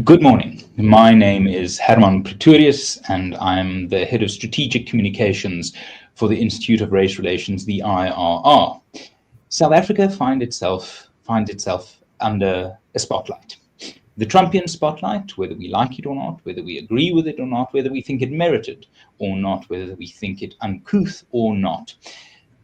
Good morning. My name is Hermann Pretorius, and I'm the head of strategic communications for the Institute of Race Relations, the IRR. South Africa finds itself under a spotlight. The Trumpian spotlight, whether we like it or not, whether we agree with it or not, whether we think it merited or not, whether we think it uncouth or not.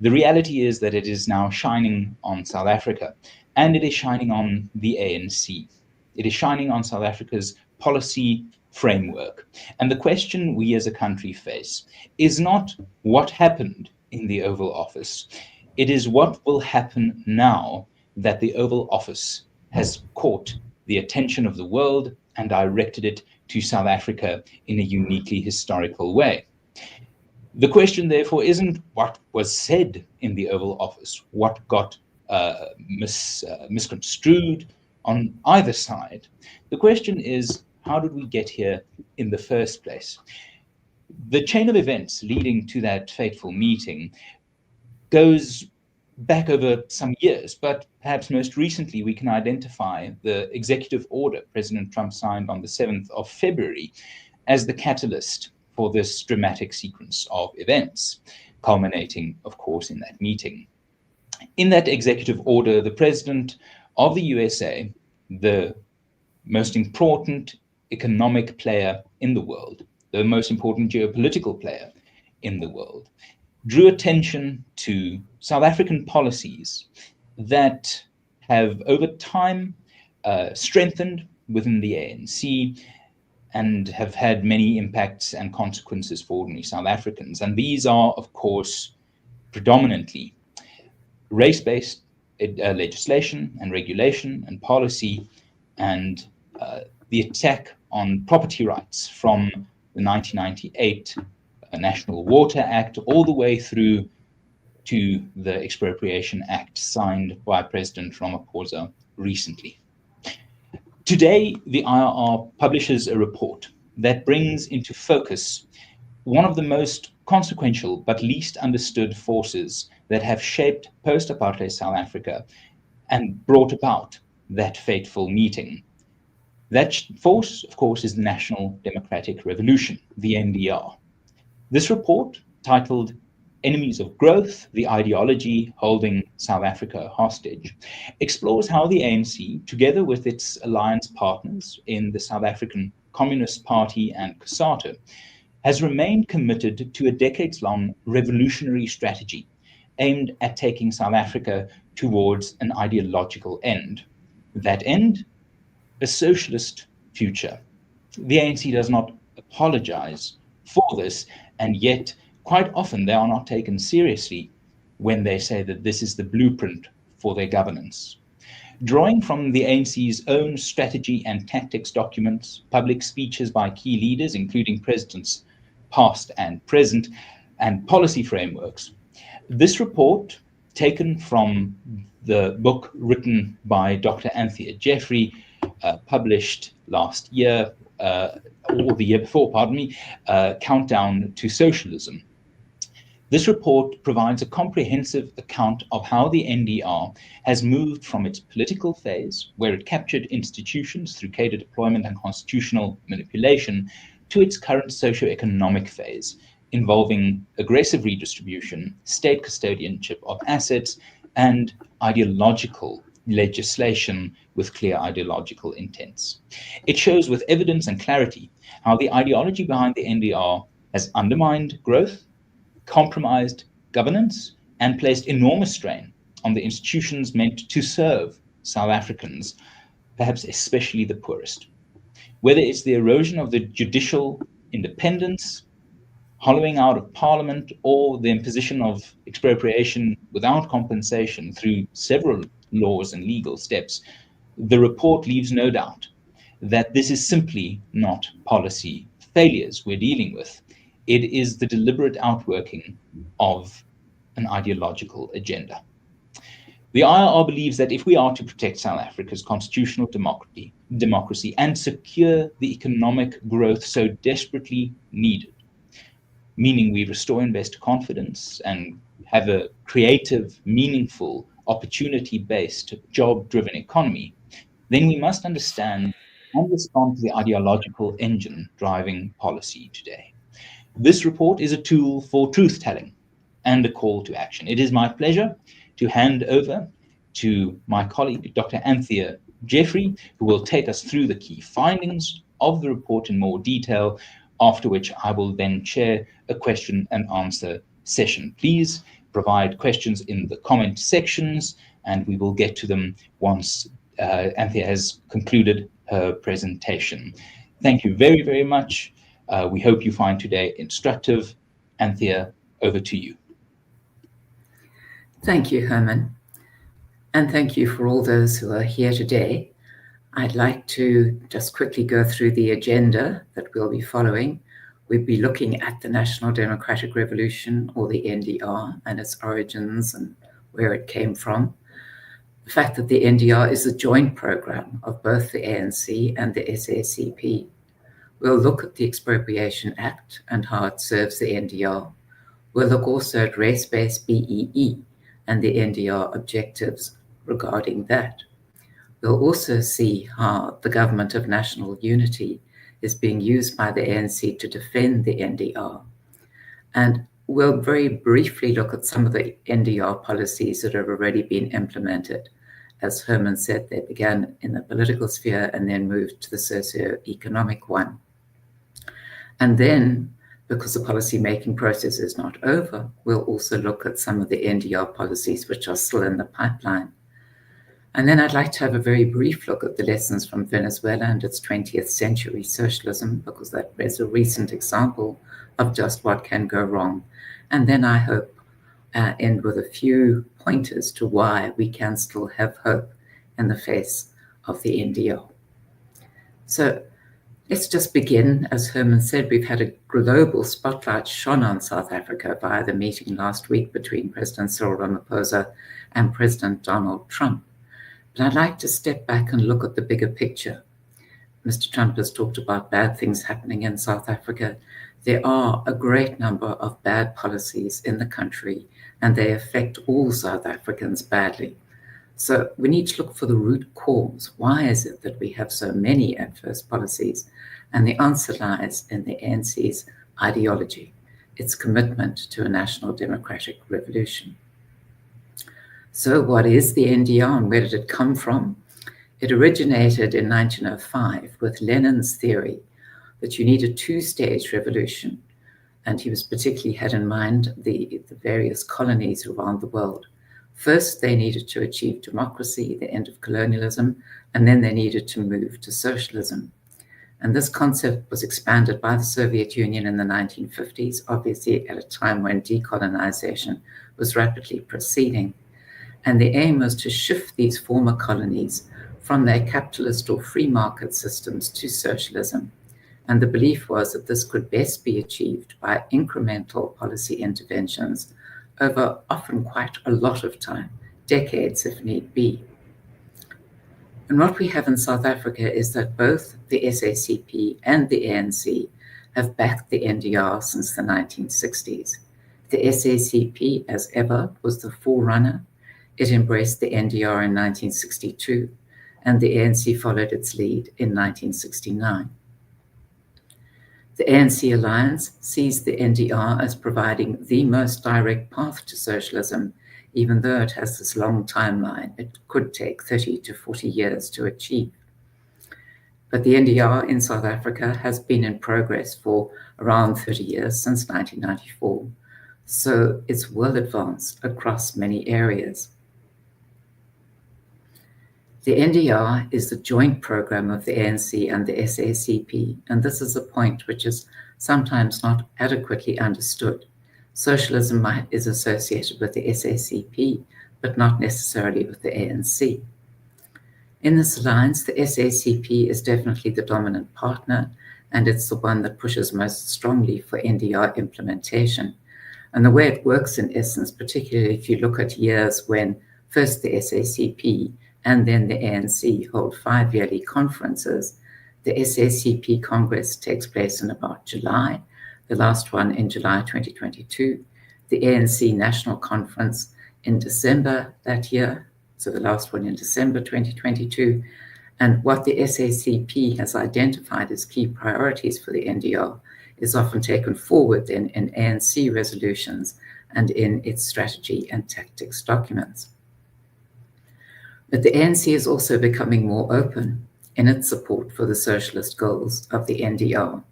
The reality is that it is now shining on South Africa, and it is shining on the ANC. It is shining on South Africa's policy framework. And the question we as a country face is not what happened in the Oval Office. It is what will happen now that the Oval Office has caught the attention of the world and directed it to South Africa in a uniquely historical way. The question, therefore, isn't what was said in the Oval Office, what got misconstrued on either side. The question is, how did we get here in the first place? The chain of events leading to that fateful meeting goes back over some years, but perhaps most recently we can identify the executive order President Trump signed on the 7th of February as the catalyst for this dramatic sequence of events, culminating, of course, in that meeting. In that executive order, the President of the USA, the most important economic player in the world, the most important geopolitical player in the world, drew attention to South African policies that have over time strengthened within the ANC and have had many impacts and consequences for ordinary South Africans. And these are, of course, predominantly race-based legislation and regulation and policy, and the attack on property rights from the 1998 National Water Act all the way through to the Expropriation Act signed by President Ramaphosa recently. Today, the IRR publishes a report that brings into focus one of the most consequential but least understood forces that have shaped post-apartheid South Africa and brought about that fateful meeting. That force, of course, is the National Democratic Revolution, the NDR. This report, titled Enemies of Growth, the Ideology Holding South Africa Hostage, explores how the ANC, together with its alliance partners in the South African Communist Party and COSATU, has remained committed to a decades-long revolutionary strategy aimed at taking South Africa towards an ideological end. That end, a socialist future. The ANC does not apologize for this, and yet quite often they are not taken seriously when they say that this is the blueprint for their governance. Drawing from the ANC's own strategy and tactics documents, public speeches by key leaders, including presidents past and present, and policy frameworks, this report, taken from the book written by Dr. Anthea Jeffery, published last year, or the year before, pardon me, Countdown to Socialism. This report provides a comprehensive account of how the NDR has moved from its political phase, where it captured institutions through cadre deployment and constitutional manipulation, to its current socio-economic phase, involving aggressive redistribution, state custodianship of assets, and ideological legislation with clear ideological intents. It shows with evidence and clarity how the ideology behind the NDR has undermined growth, compromised governance, and placed enormous strain on the institutions meant to serve South Africans, perhaps especially the poorest. Whether it's the erosion of the judicial independence, hollowing out of parliament, or the imposition of expropriation without compensation through several laws and legal steps, the report leaves no doubt that this is simply not policy failures we're dealing with. It is the deliberate outworking of an ideological agenda. The IRR believes that if we are to protect South Africa's constitutional democracy and secure the economic growth so desperately needed, meaning we restore investor confidence and have a creative, meaningful, opportunity-based, job-driven economy, then we must understand and respond to the ideological engine driving policy today. This report is a tool for truth-telling and a call to action. It is my pleasure to hand over to my colleague, Dr. Anthea Jeffery, who will take us through the key findings of the report in more detail, after which I will then chair a question and answer session. Please provide questions in the comment sections, and we will get to them once Anthea has concluded her presentation. Thank you very, very much. We hope you find today instructive. Anthea, over to you. Thank you, Herman. And thank you for all those who are here today. I'd like to just quickly go through the agenda that we'll be following. We'll be looking at the National Democratic Revolution, or the NDR, and its origins and where it came from. The fact that the NDR is a joint program of both the ANC and the SACP. We'll look at the Expropriation Act and how it serves the NDR. We'll look also at race-based BEE and the NDR Objectives regarding that. We'll also see how the Government of National Unity is being used by the ANC to defend the NDR. And we'll very briefly look at some of the NDR policies that have already been implemented. As Herman said, they began in the political sphere and then moved to the socio-economic one. And then, because the policy-making process is not over, we'll also look at some of the NDR policies which are still in the pipeline. And then I'd like to have a very brief look at the lessons from Venezuela and its 20th century socialism, because that is a recent example of just what can go wrong. And then I hope end with a few pointers to why we can still have hope in the face of the NDR. So let's just begin. As Herman said, we've had a global spotlight shone on South Africa via the meeting last week between President Cyril Ramaphosa and President Donald Trump. But I'd like to step back and look at the bigger picture. Mr. Trump has talked about bad things happening in South Africa. There are a great number of bad policies in the country, and they affect all South Africans badly. So we need to look for the root cause. Why is it that we have so many adverse policies? And the answer lies in the ANC's ideology, its commitment to a national democratic revolution. So what is the NDR and where did it come from? It originated in 1905 with Lenin's theory that you need a two-stage revolution. And he was particularly had in mind the various colonies around the world. First, they needed to achieve democracy, the end of colonialism, and then they needed to move to socialism. And this concept was expanded by the Soviet Union in the 1950s, obviously at a time when decolonization was rapidly proceeding. And the aim was to shift these former colonies from their capitalist or free market systems to socialism. And the belief was that this could best be achieved by incremental policy interventions over often quite a lot of time, decades if need be. And what we have in South Africa is that both the SACP and the ANC have backed the NDR since the 1960s. The SACP, as ever, was the forerunner. It embraced the NDR in 1962, and the ANC followed its lead in 1969. The ANC Alliance sees the NDR as providing the most direct path to socialism, even though it has this long timeline. It could take 30 to 40 years to achieve. But the NDR in South Africa has been in progress for around 30 years, since 1994. So it's well advanced across many areas. The NDR is the joint program of the ANC and the SACP, and this is a point which is sometimes not adequately understood. Socialism is associated with the SACP, but not necessarily with the ANC. In this alliance, the SACP is definitely the dominant partner, and it's the one that pushes most strongly for NDR implementation. And the way it works in essence, particularly if you look at years when first the SACP and then the ANC hold 5-yearly conferences, the SACP Congress takes place in about July, the last one in July 2022, the ANC National Conference in December that year, so the last one in December 2022, And what the SACP has identified as key priorities for the NDR is often taken forward then in ANC resolutions and in its strategy and tactics documents. But the ANC is also becoming more open in its support for the socialist goals of the NDR.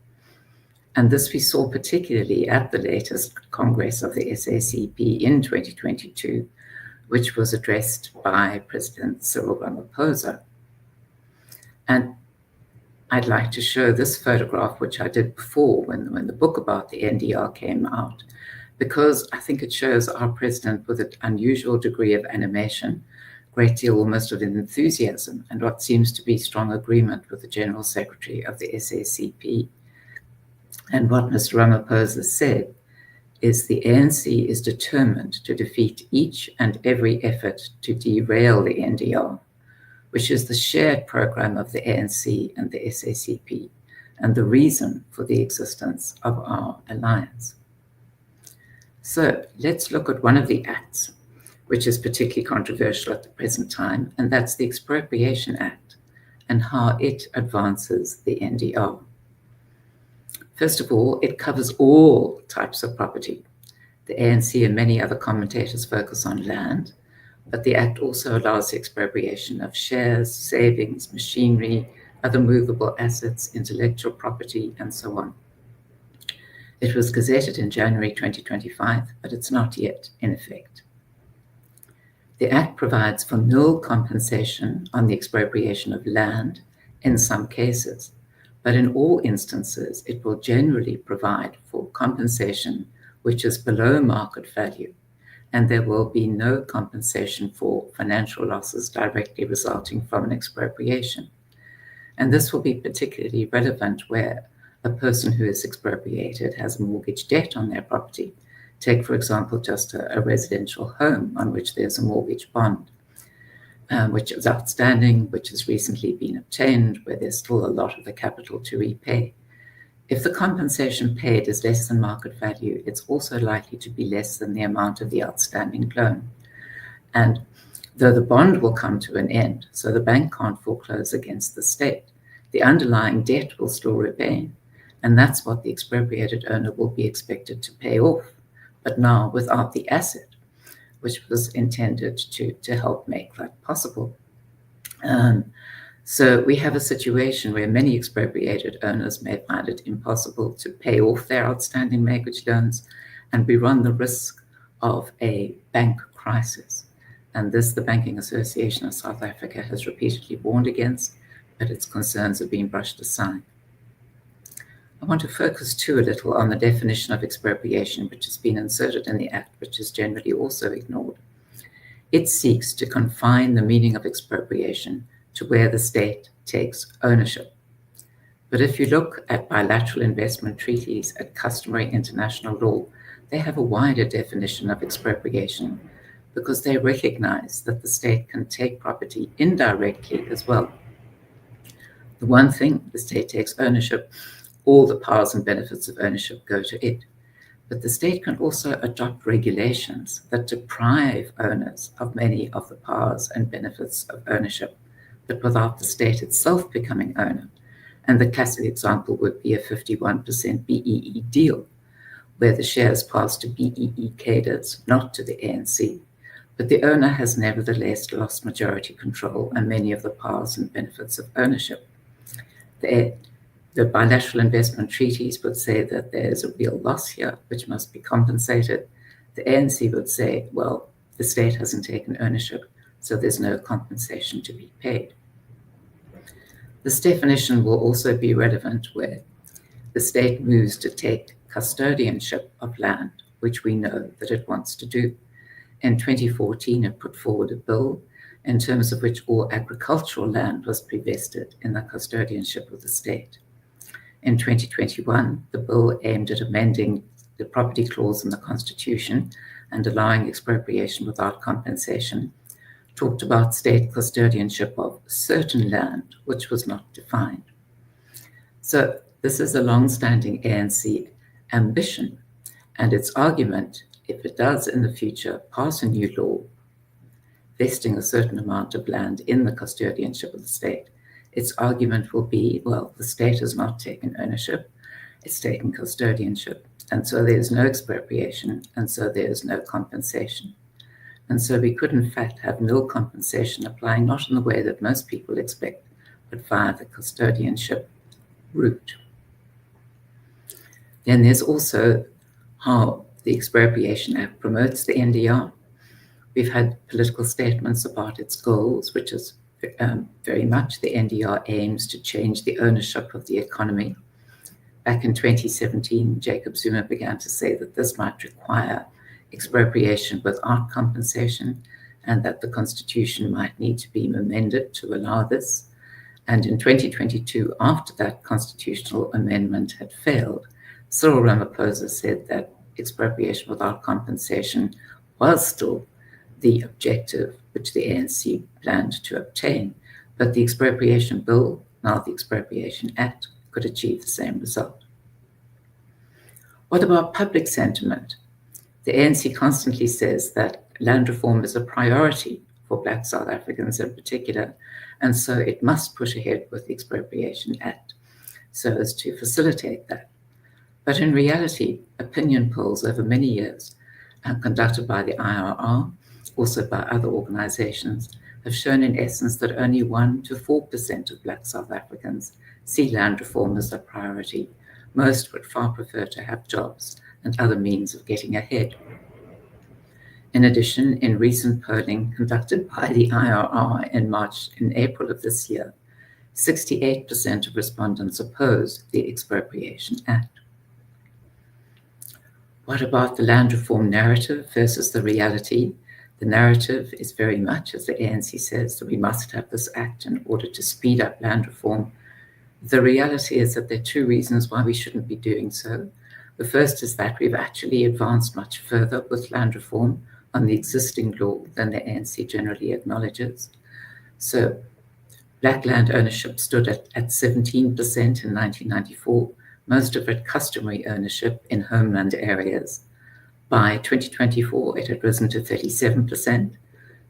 And this we saw particularly at the latest Congress of the SACP in 2022, which was addressed by President Cyril Ramaphosa. And I'd like to show this photograph, which I did before when the book about the NDR came out, because I think it shows our president with an unusual degree of animation, great deal almost of enthusiasm, and what seems to be strong agreement with the General Secretary of the SACP. And what Mr. Ramaphosa said is the ANC is determined to defeat each and every effort to derail the NDR, which is the shared program of the ANC and the SACP, and the reason for the existence of our alliance. So let's look at one of the acts, which is particularly controversial at the present time, and that's the Expropriation Act and how it advances the NDR. First of all, it covers all types of property. The ANC and many other commentators focus on land, but the Act also allows the expropriation of shares, savings, machinery, other movable assets, intellectual property, and so on. It was gazetted in January 2025, but it's not yet in effect. The Act provides for nil compensation on the expropriation of land in some cases, but in all instances, it will generally provide for compensation which is below market value, and there will be no compensation for financial losses directly resulting from an expropriation. And this will be particularly relevant where a person who is expropriated has a mortgage debt on their property. Take, for example, just a residential home on which there's a mortgage bond, which is outstanding, which has recently been obtained, where there's still a lot of the capital to repay. If the compensation paid is less than market value, it's also likely to be less than the amount of the outstanding loan. And though the bond will come to an end, so the bank can't foreclose against the state, the underlying debt will still remain. And that's what the expropriated owner will be expected to pay off, but now without the asset, which was intended to help make that possible. So we have a situation where many expropriated owners may find it impossible to pay off their outstanding mortgage loans, and we run the risk of a bank crisis. And this, the Banking Association of South Africa has repeatedly warned against, but its concerns have been brushed aside. I want to focus too a little on the definition of expropriation, which has been inserted in the Act, which is generally also ignored. It seeks to confine the meaning of expropriation to where the state takes ownership. But if you look at bilateral investment treaties, at customary international law, they have a wider definition of expropriation because they recognize that the state can take property indirectly as well. The one thing, the state takes ownership, all the powers and benefits of ownership go to it. But the state can also adopt regulations that deprive owners of many of the powers and benefits of ownership, but without the state itself becoming owner. And the classic example would be a 51% BEE deal, where the shares pass to BEE cadres, not to the ANC. But the owner has nevertheless lost majority control and many of the powers and benefits of ownership. The bilateral investment treaties would say that there's a real loss here, which must be compensated. The ANC would say, well, the state hasn't taken ownership, so there's no compensation to be paid. This definition will also be relevant where the state moves to take custodianship of land, which we know that it wants to do. In 2014, it put forward a bill in terms of which all agricultural land was pre-vested in the custodianship of the state. In 2021, the bill aimed at amending the property clause in the Constitution and allowing expropriation without compensation, talked about state custodianship of certain land, which was not defined. So this is a long-standing ANC ambition, and its argument, if it does in the future pass a new law vesting a certain amount of land in the custodianship of the state, its argument will be, well, the state has not taken ownership, it's taken custodianship, and so there's no expropriation, and so there's no compensation. And so we could, in fact, have nil compensation applying not in the way that most people expect, but via the custodianship route. Then there's also how the Expropriation Act promotes the NDR. We've had political statements about its goals, which is very much the NDR aims to change the ownership of the economy. Back in 2017, Jacob Zuma began to say that this might require expropriation without compensation, and that the Constitution might need to be amended to allow this. And in 2022, after that constitutional amendment had failed, Cyril Ramaphosa said that expropriation without compensation was still the objective which the ANC planned to obtain, but the Expropriation Bill, now the Expropriation Act, could achieve the same result. What about public sentiment? The ANC constantly says that land reform is a priority for Black South Africans in particular, and so it must push ahead with the Expropriation Act so as to facilitate that. But in reality, opinion polls over many years, conducted by the IRR, also by other organizations, have shown in essence that only 1 to 4% of Black South Africans see land reform as a priority. Most would far prefer to have jobs and other means of getting ahead. In addition, in recent polling conducted by the IRR in April of this year, 68% of respondents opposed the Expropriation Act. What about the land reform narrative versus the reality? The narrative is very much, as the ANC says, that we must have this act in order to speed up land reform. The reality is that there are two reasons why we shouldn't be doing so. The first is that we've actually advanced much further with land reform on the existing law than the ANC generally acknowledges. So Black land ownership stood at 17% in 1994, most of it customary ownership in homeland areas. By 2024, it had risen to 37%.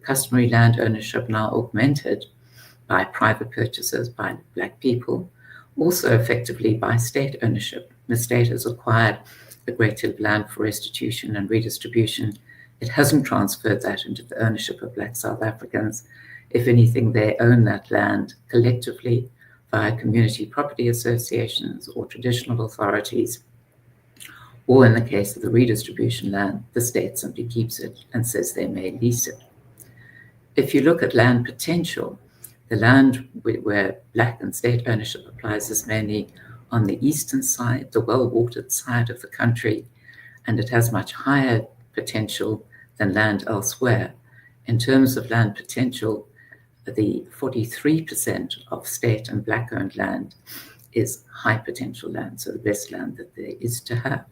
Customary land ownership now augmented by private purchases by Black people, also effectively by state ownership. The state has acquired a great deal of land for restitution and redistribution. It hasn't transferred that into the ownership of Black South Africans. If anything, they own that land collectively via community property associations or traditional authorities, or in the case of the redistribution land, the state simply keeps it and says they may lease it. If you look at land potential, the land where Black and state ownership applies is mainly on the eastern side, the well-watered side of the country, and it has much higher potential than land elsewhere. In terms of land potential, the 43% of state and Black-owned land is high potential land, so the best land that there is to have.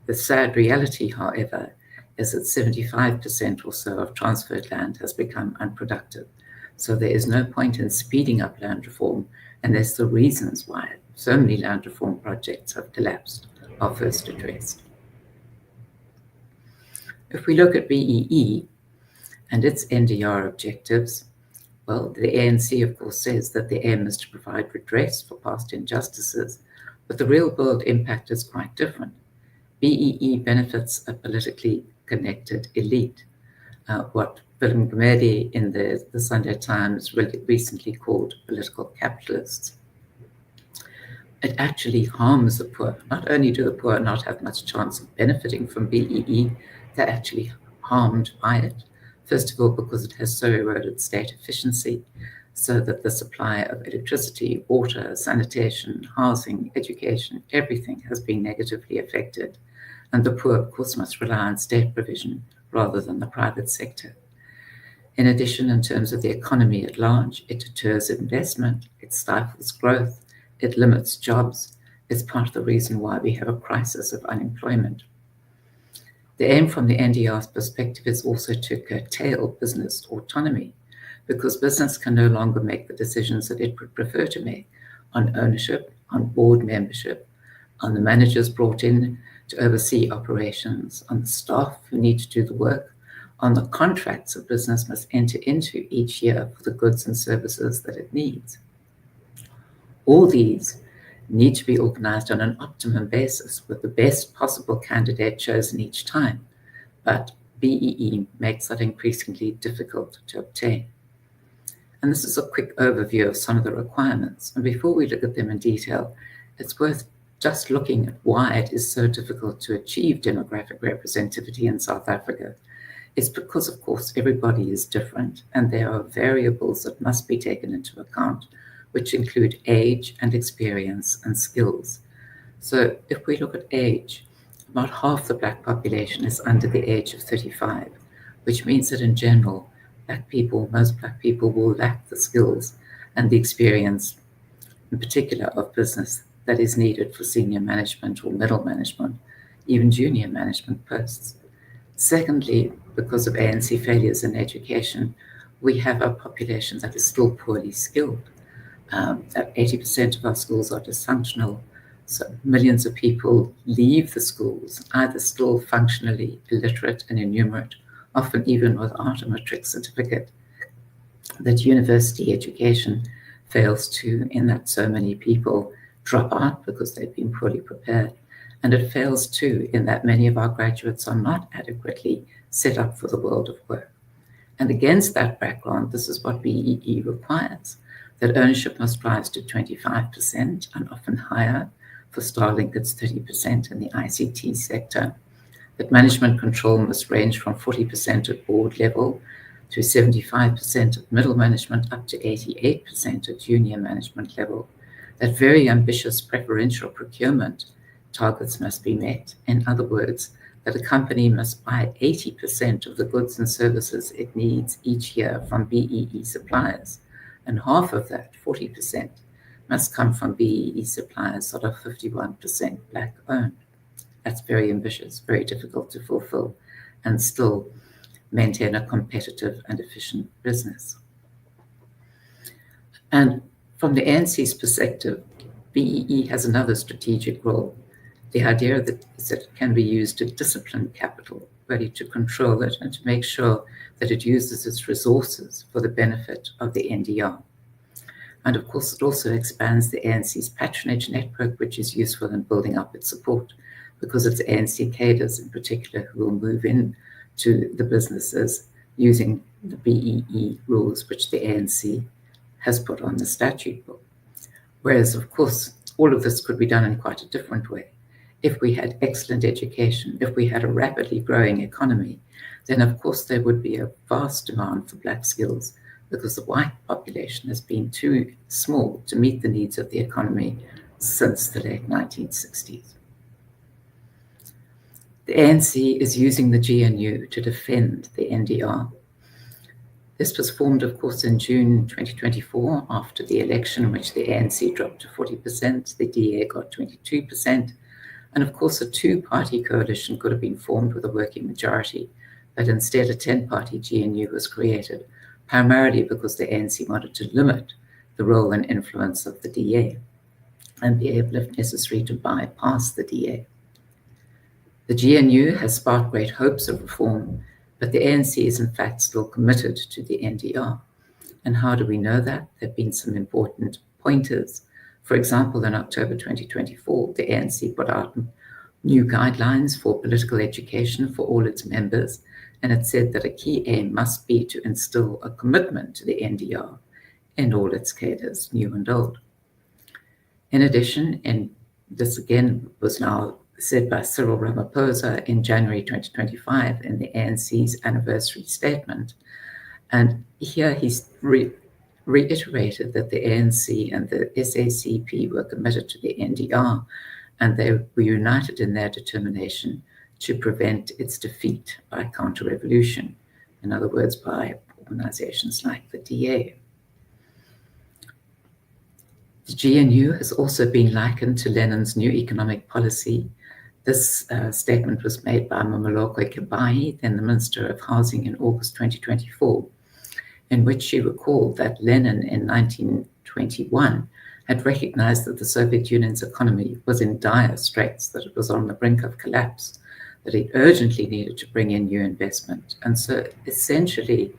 The sad reality, however, is that 75% or so of transferred land has become unproductive. So there is no point in speeding up land reform, and there's the reasons why so many land reform projects have collapsed are first addressed. If we look at BEE and its NDR objectives, well, the ANC, of course, says that the aim is to provide redress for past injustices, but the real-world impact is quite different. BEE benefits a politically connected elite, what Willem Gumede in the Sunday Times recently called political capitalists. It actually harms the poor. Not only do the poor not have much chance of benefiting from BEE, they're actually harmed by it. First of all, because it has so eroded state efficiency, so that the supply of electricity, water, sanitation, housing, education, everything has been negatively affected. And the poor, of course, must rely on state provision rather than the private sector. In addition, in terms of the economy at large, it deters investment, it stifles growth, it limits jobs. It's part of the reason why we have a crisis of unemployment. The aim from the NDR's perspective is also to curtail business autonomy, because business can no longer make the decisions that it would prefer to make on ownership, on board membership, on the managers brought in to oversee operations, on the staff who need to do the work, on the contracts a business must enter into each year for the goods and services that it needs. All these need to be organized on an optimum basis with the best possible candidate chosen each time, but BEE makes that increasingly difficult to obtain. And this is a quick overview of some of the requirements. And before we look at them in detail, it's worth just looking at why it is so difficult to achieve demographic representativity in South Africa. It's because, of course, everybody is different, and there are variables that must be taken into account, which include age and experience and skills. So if we look at age, about half the Black population is under the age of 35, which means that in general, most Black people will lack the skills and the experience, in particular of business, that is needed for senior management or middle management, even junior management posts. Secondly, because of ANC failures in education, we have a population that is still poorly skilled. That 80% of our schools are dysfunctional. So millions of people leave the schools either still functionally illiterate and innumerate, often even without a matric certificate. That university education fails to, in that so many people drop out because they've been poorly prepared. And it fails too, in that many of our graduates are not adequately set up for the world of work. And against that background, this is what BEE requires, that ownership must rise to 25% and often higher. For Starlink, it's 30% in the ICT sector. That management control must range from 40% at board level to 75% at middle management, up to 88% at junior management level. That very ambitious preferential procurement targets must be met. In other words, that a company must buy 80% of the goods and services it needs each year from BEE suppliers, and half of that, 40%, must come from BEE suppliers that are 51% Black owned. That's very ambitious, very difficult to fulfill, and still maintain a competitive and efficient business. And from the ANC's perspective, BEE has another strategic role. The idea that it can be used to discipline capital, really to control it and to make sure that it uses its resources for the benefit of the NDR. And of course, it also expands the ANC's patronage network, which is useful in building up its support, because it's ANC cadres in particular who will move in to the businesses using the BEE rules, which the ANC has put on the statute book. Whereas, of course, all of this could be done in quite a different way. If we had excellent education, if we had a rapidly growing economy, then of course there would be a vast demand for Black skills, because the white population has been too small to meet the needs of the economy since the late 1960s. The ANC is using the GNU to defend the NDR. This was formed, of course, in June 2024, after the election in which the ANC dropped to 40%, the DA got 22%, and of course a two-party coalition could have been formed with a working majority, but instead a 10-party GNU was created, primarily because the ANC wanted to limit the role and influence of the DA and be able, if necessary, to bypass the DA. The GNU has sparked great hopes of reform, but the ANC is in fact still committed to the NDR. And how do we know that? There have been some important pointers. For example, in October 2024, the ANC put out new guidelines for political education for all its members, and it said that a key aim must be to instill a commitment to the NDR in all its cadres, new and old. In addition, and this again was now said by Cyril Ramaphosa in January 2025 in the ANC's anniversary statement, and here he's reiterated that the ANC and the SACP were committed to the NDR, and they were united in their determination to prevent its defeat by counter-revolution, in other words, by organizations like the DA. The GNU has also been likened to Lenin's new economic policy. This statement was made by Mamoloko Kibai, then the Minister of Housing, in August 2024, in which she recalled that Lenin in 1921 had recognized that the Soviet Union's economy was in dire straits, that it was on the brink of collapse, that it urgently needed to bring in new investment. And so essentially,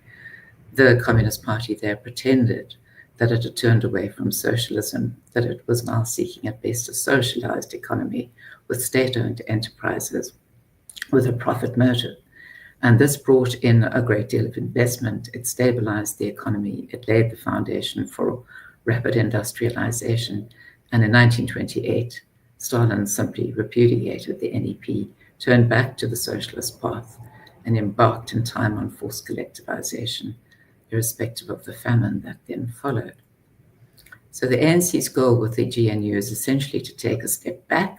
the Communist Party there pretended that it had turned away from socialism, that it was now seeking at best a socialized economy with state-owned enterprises with a profit motive. And this brought in a great deal of investment. It stabilized the economy. It laid the foundation for rapid industrialization. And in 1928, Stalin simply repudiated the NEP, turned back to the socialist path, and embarked in time on forced collectivization, irrespective of the famine that then followed. So the ANC's goal with the GNU is essentially to take a step back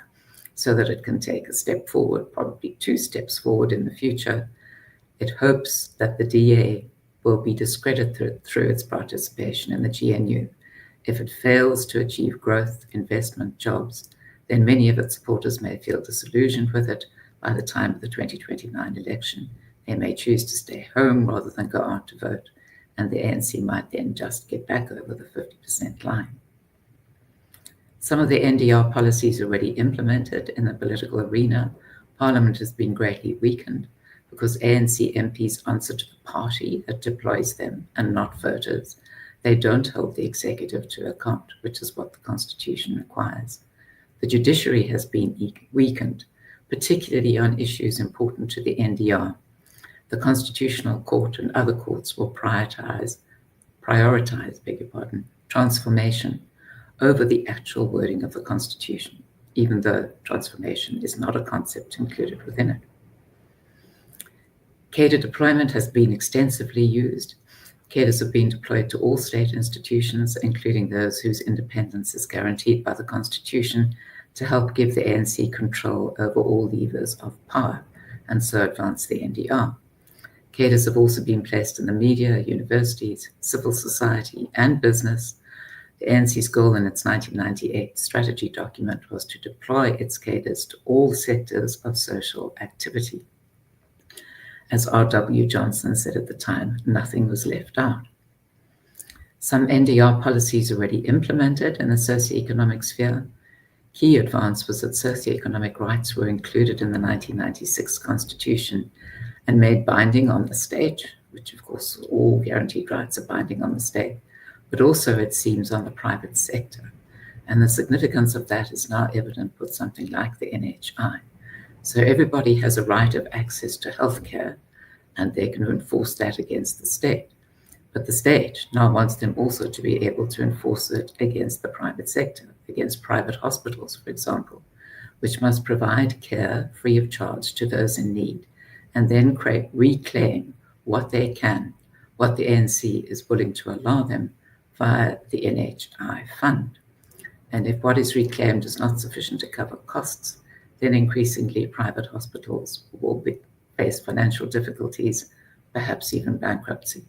so that it can take a step forward, probably 2 steps forward in the future. It hopes that the DA will be discredited through its participation in the GNU. If it fails to achieve growth, investment, jobs, then many of its supporters may feel disillusioned with it by the time of the 2029 election. They may choose to stay home rather than go out to vote, and the ANC might then just get back over the 50% line. Some of the NDR policies already implemented in the political arena, Parliament has been greatly weakened because ANC MPs answer to the party that deploys them and not voters. They don't hold the executive to account, which is what the Constitution requires. The judiciary has been weakened, particularly on issues important to the NDR. The Constitutional Court and other courts will prioritize transformation over the actual wording of the Constitution, even though transformation is not a concept included within it. Cadre deployment has been extensively used. Cadres have been deployed to all state institutions, including those whose independence is guaranteed by the Constitution, to help give the ANC control over all levers of power, and so advance the NDR. Cadres have also been placed in the media, universities, civil society, and business. The ANC's goal in its 1998 strategy document was to deploy its cadres to all sectors of social activity. As R.W. Johnson said at the time, nothing was left out. Some NDR policies already implemented in the socioeconomic sphere. Key advance was that socioeconomic rights were included in the 1996 Constitution and made binding on the state, which of course all guaranteed rights are binding on the state, but also it seems on the private sector. And the significance of that is now evident with something like the NHI. So everybody has a right of access to healthcare, and they can enforce that against the state. But the state now wants them also to be able to enforce it against the private sector, against private hospitals, for example, which must provide care free of charge to those in need, and then reclaim what they can, what the ANC is willing to allow them via the NHI fund. And if what is reclaimed is not sufficient to cover costs, then increasingly private hospitals will face financial difficulties, perhaps even bankruptcy.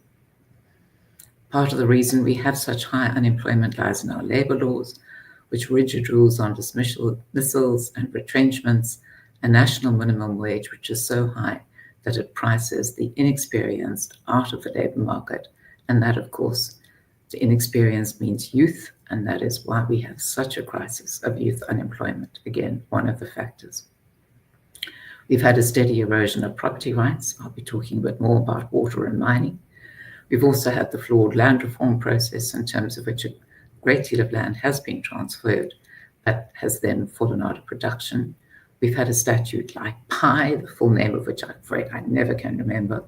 Part of the reason we have such high unemployment lies in our labor laws, which rigid rules on dismissals and retrenchments, a national minimum wage which is so high that it prices the inexperienced out of the labor market. And that, of course, the inexperienced means youth, and that is why we have such a crisis of youth unemployment. Again, one of the factors. We've had a steady erosion of property rights. I'll be talking a bit more about water and mining. We've also had the flawed land reform process, in terms of which a great deal of land has been transferred, but has then fallen out of production. We've had a statute like PI, the full name of which I'm afraid I never can remember,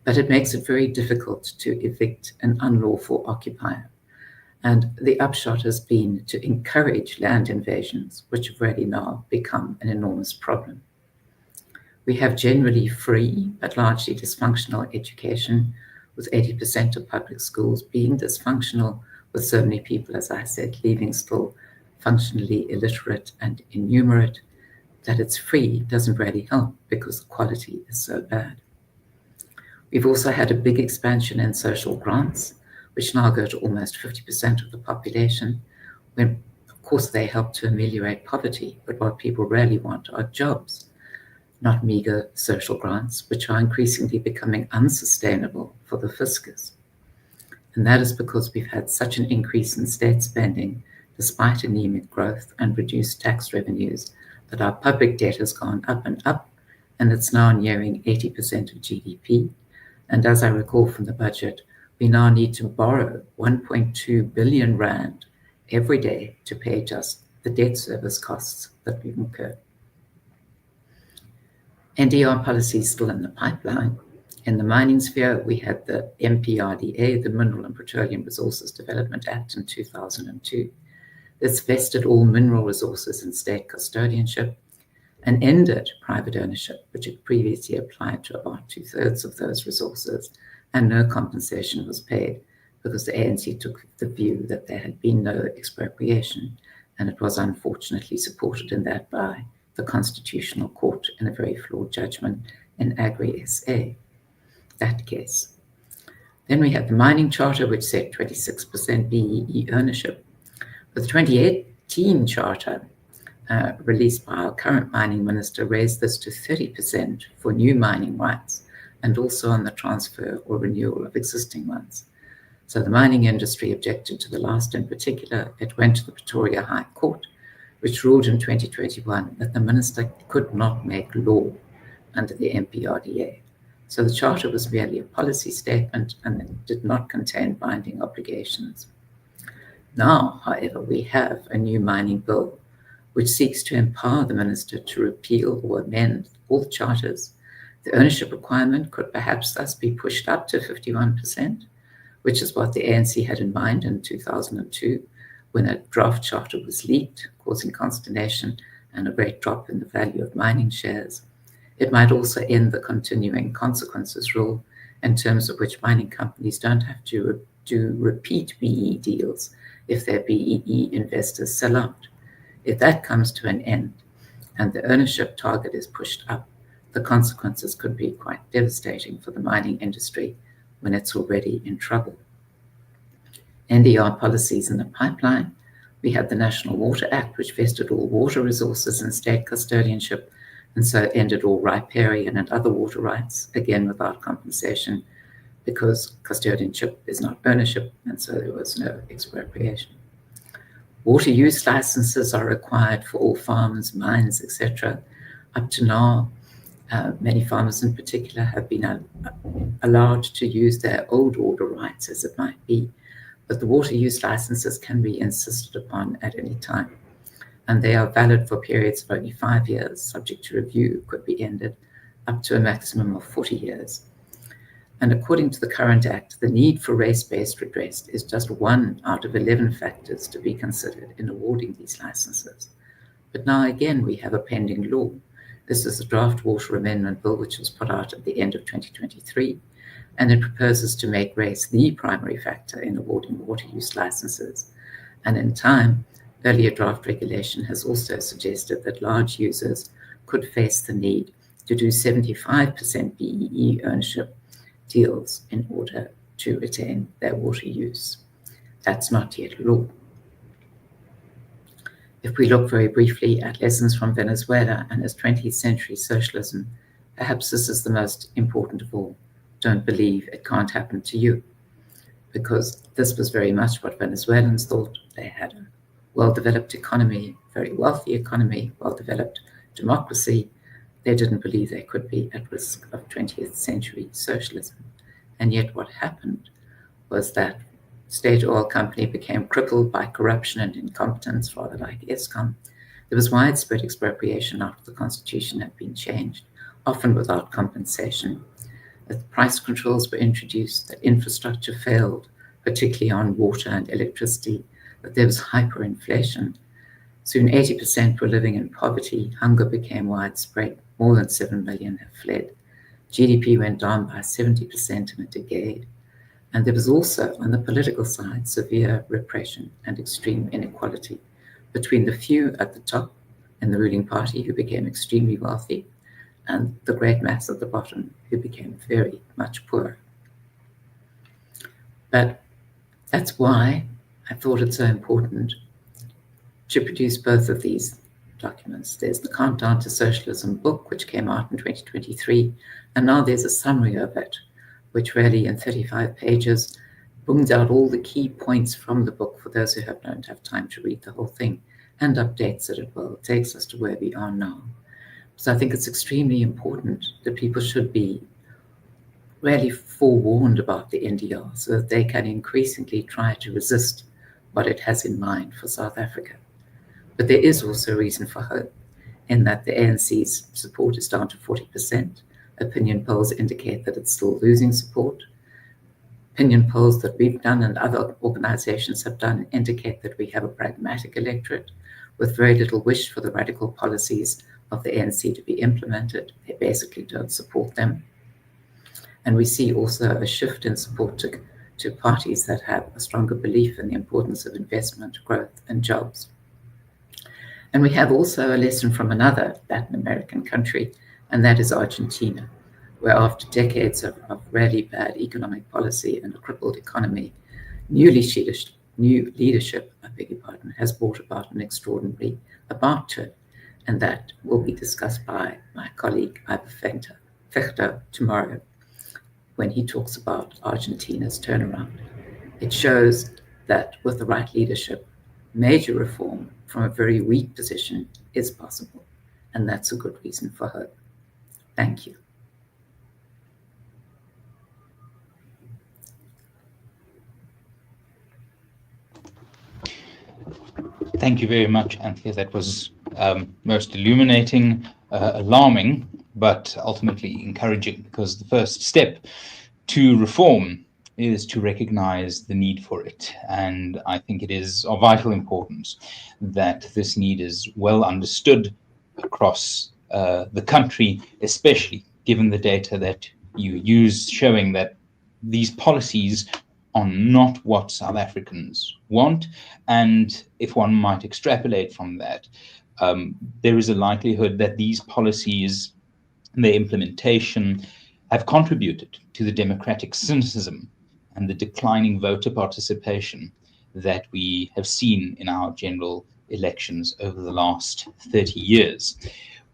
but it makes it very difficult to evict an unlawful occupier. And the upshot has been to encourage land invasions, which have really now become an enormous problem. We have generally free, but largely dysfunctional education, with 80% of public schools being dysfunctional, with so many people, as I said, leaving still functionally illiterate and innumerate. That it's free doesn't really help because the quality is so bad. We've also had a big expansion in social grants, which now go to almost 50% of the population, when, of course, they help to ameliorate poverty, but what people really want are jobs, not meager social grants, which are increasingly becoming unsustainable for the fiscus. And that is because we've had such an increase in state spending, despite anemic growth and reduced tax revenues, that our public debt has gone up, and it's now nearing 80% of GDP. And as I recall from the budget, we now need to borrow 1.2 billion rand every day to pay just the debt service costs that we've incurred. NDR policy is still in the pipeline. In the mining sphere, we had the MPRDA, the Mineral and Petroleum Resources Development Act in 2002. This vested all mineral resources in state custodianship and ended private ownership, which had previously applied to about 2/3 of those resources, and no compensation was paid because the ANC took the view that there had been no expropriation, and it was unfortunately supported in that by the Constitutional Court in a very flawed judgment in Agri SA, that case. Then we had the Mining Charter, which said 26% BEE ownership. But the 2018 Charter, released by our current mining minister, raised this to 30% for new mining rights and also on the transfer or renewal of existing ones. So the mining industry objected to the last in particular. It went to the Pretoria High Court, which ruled in 2021 that the minister could not make law under the MPRDA. So the Charter was merely a policy statement and it did not contain binding obligations. Now, however, we have a new mining bill which seeks to empower the minister to repeal or amend all the charters. The ownership requirement could perhaps thus be pushed up to 51%, which is what the ANC had in mind in 2002 when a draft charter was leaked, causing consternation and a great drop in the value of mining shares. It might also end the continuing consequences rule, in terms of which mining companies don't have to do repeat BEE deals if their BEE investors sell out. If that comes to an end and the ownership target is pushed up, the consequences could be quite devastating for the mining industry when it's already in trouble. NDR policies in the pipeline. We had the National Water Act, which vested all water resources in state custodianship, and so ended all riparian and other water rights, again without compensation, because custodianship is not ownership, and so there was no expropriation. Water use licenses are required for all farms, mines, etc. Up to now, many farmers in particular have been allowed to use their old order rights, as it might be, but the water use licenses can be insisted upon at any time, and they are valid for periods of only 5 years, subject to review, could be ended, up to a maximum of 40 years. And according to the current Act, the need for race-based redress is just 1 out of 11 factors to be considered in awarding these licenses. But now again, we have a pending law. This is the draft water amendment bill, which was put out at the end of 2023, and it proposes to make race the primary factor in awarding water use licenses. And in time, earlier draft regulation has also suggested that large users could face the need to do 75% BEE ownership deals in order to retain their water use. That's not yet law. If we look very briefly at lessons from Venezuela and its 20th century socialism, perhaps this is the most important of all. Don't believe it can't happen to you, because this was very much what Venezuelans thought. They had a well-developed economy, very wealthy economy, well-developed democracy. They didn't believe they could be at risk of 20th century socialism. And yet what happened was that state oil company became crippled by corruption and incompetence, rather like Eskom. There was widespread expropriation after the constitution had been changed, often without compensation. That price controls were introduced, that infrastructure failed, particularly on water and electricity, that there was hyperinflation. Soon 80% were living in poverty, hunger became widespread, more than 7 million have fled. GDP went down by 70% in a decade. And there was also, on the political side, severe repression and extreme inequality between the few at the top in the ruling party who became extremely wealthy and the great mass at the bottom who became very much poorer. But that's why I thought it so important to produce both of these documents. There's the Countdown to Socialism book, which came out in 2023, and now there's a summary of it, which really in 35 pages brings out all the key points from the book for those who don't have time to read the whole thing, and updates it as well. It takes us to where we are now. So I think it's extremely important that people should be really forewarned about the NDR so that they can increasingly try to resist what it has in mind for South Africa. But there is also reason for hope in that the ANC's support is down to 40%. Opinion polls indicate that it's still losing support. Opinion polls that we've done and other organizations have done indicate that we have a pragmatic electorate with very little wish for the radical policies of the ANC to be implemented. They basically don't support them. And we see also a shift in support to parties that have a stronger belief in the importance of investment, growth, and jobs. And we have also a lesson from another Latin American country, and that is Argentina, where after decades of really bad economic policy and a crippled economy, new leadership, has brought about an extraordinary about turn, and that will be discussed by my colleague Iber Vegter tomorrow when he talks about Argentina's turnaround. It shows that with the right leadership, major reform from a very weak position is possible, and that's a good reason for hope. Thank you. Thank you very much, Anthea. That was most illuminating, alarming, but ultimately encouraging, because the first step to reform is to recognize the need for it. And I think it is of vital importance that this need is well understood across the country, especially given the data that you use showing that these policies are not what South Africans want. And if one might extrapolate from that, there is a likelihood that these policies, their implementation, have contributed to the democratic cynicism and the declining voter participation that we have seen in our general elections over the last 30 years.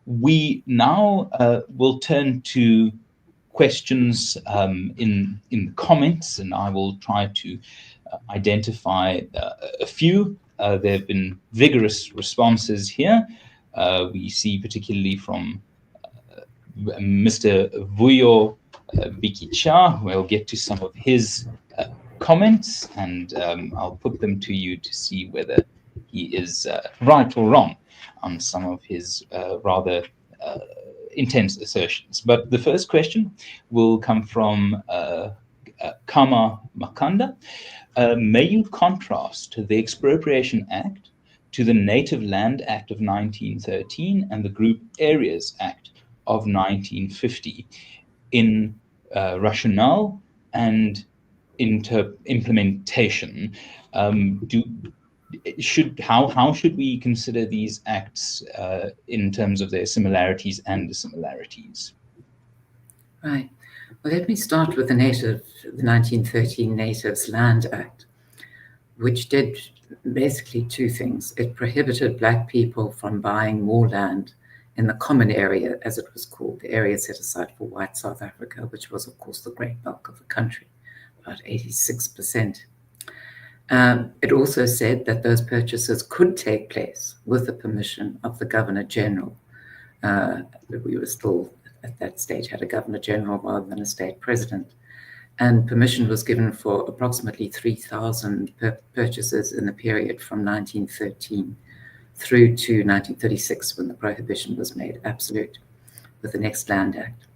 We now will turn to questions in the comments, and I will try to identify a few. There have been vigorous responses here. We see particularly from Mr. Vuyo Bikicha. We'll get to some of his comments, and I'll put them to you to see whether he is right or wrong on some of his rather intense assertions. But the first question will come from Kama Makanda. May you contrast the Expropriation Act to the Native Land Act of 1913 and the Group Areas Act of 1950 in rationale and implementation? How should we consider these acts in terms of their similarities and dissimilarities? Right. Well, let me start with the 1913 Natives Land Act, which did basically two things. It prohibited Black people from buying more land in the common area, as it was called, the area set aside for white South Africa, which was, of course, the great bulk of the country, about 86%. It also said that those purchases could take place with the permission of the Governor General. We were still, at that stage, had a Governor General rather than a state president. And permission was given for approximately 3,000 purchases in the period from 1913 through to 1936, when the prohibition was made absolute with the Next Land Act.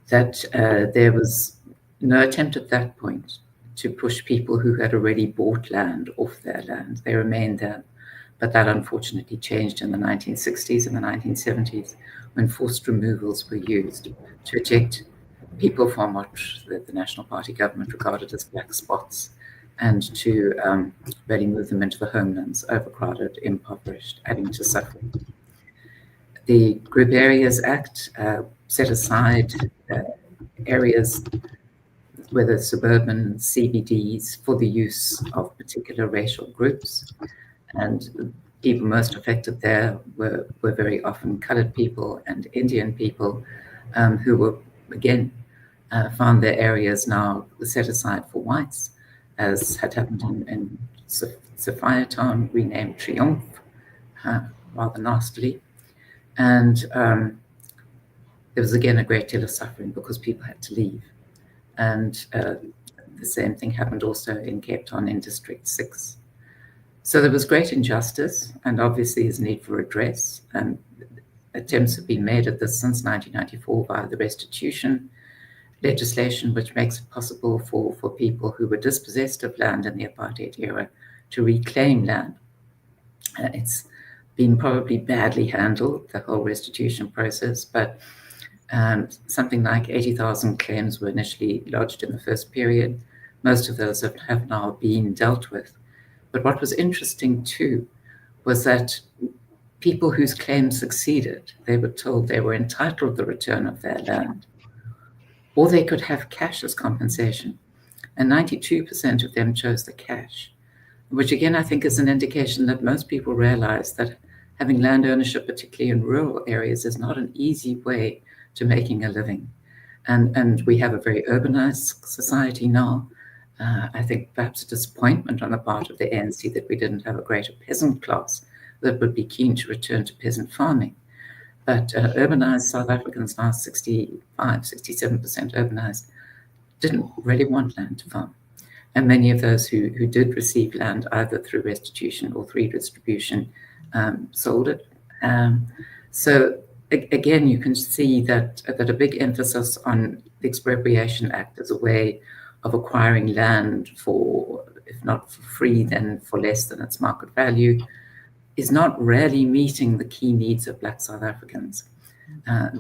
There was no attempt at that point to push people who had already bought land off their land. They remained there, but that unfortunately changed in the 1960s and the 1970s, when forced removals were used to eject people from what the National Party government regarded as black spots, and to really move them into the homelands, overcrowded, impoverished, adding to suffering. The Group Areas Act set aside areas, whether suburban CBDs, for the use of particular racial groups. And people most affected there were very often colored people and Indian people who were, again, found their areas now set aside for whites, as had happened in Sophia Town, renamed Triumph, rather nastily. And there was again a great deal of suffering because people had to leave. And the same thing happened also in Cape Town in District 6. So there was great injustice, and obviously there's need for redress. And attempts have been made at this since 1994 via the restitution legislation, which makes it possible for people who were dispossessed of land in the apartheid era to reclaim land. It's been probably badly handled, the whole restitution process, but something like 80,000 claims were initially lodged in the first period. Most of those have now been dealt with. But what was interesting too was that people whose claims succeeded, they were told they were entitled to the return of their land, or they could have cash as compensation. And 92% of them chose the cash, which again, I think is an indication that most people realize that having land ownership, particularly in rural areas, is not an easy way to making a living. And we have a very urbanized society now. I think perhaps a disappointment on the part of the ANC that we didn't have a greater peasant class that would be keen to return to peasant farming. But urbanized South Africans, now 67% urbanized, didn't really want land to farm. And many of those who did receive land, either through restitution or through redistribution, sold it. So again, you can see that a big emphasis on the Expropriation Act as a way of acquiring land for, if not for free, then for less than its market value, is not really meeting the key needs of Black South Africans.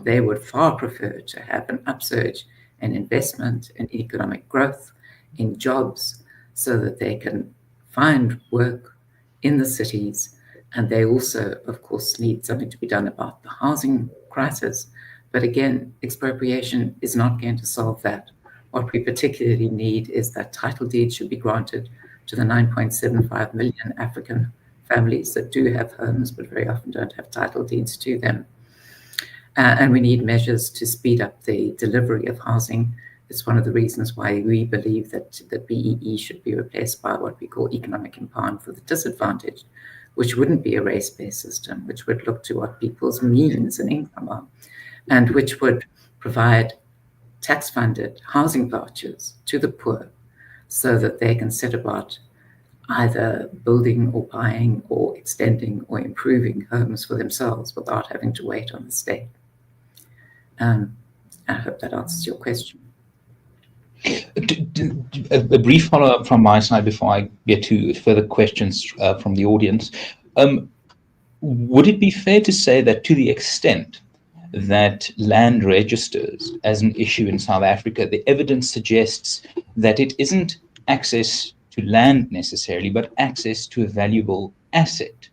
They would far prefer to have an upsurge in investment, in economic growth, in jobs, so that they can find work in the cities. And they also, of course, need something to be done about the housing crisis. But again, expropriation is not going to solve that. What we particularly need is that title deeds should be granted to the 9.75 million African families that do have homes, but very often don't have title deeds to them. And we need measures to speed up the delivery of housing. It's one of the reasons why we believe that the BEE should be replaced by what we call economic empowerment for the disadvantaged, which wouldn't be a race-based system, which would look to what people's means and income are, and which would provide tax-funded housing vouchers to the poor so that they can set about either building or buying or extending or improving homes for themselves without having to wait on the state. I hope that answers your question. A brief follow-up from my side before I get to further questions from the audience. Would it be fair to say that to the extent that land registers as an issue in South Africa, the evidence suggests that it isn't access to land necessarily, but access to a valuable asset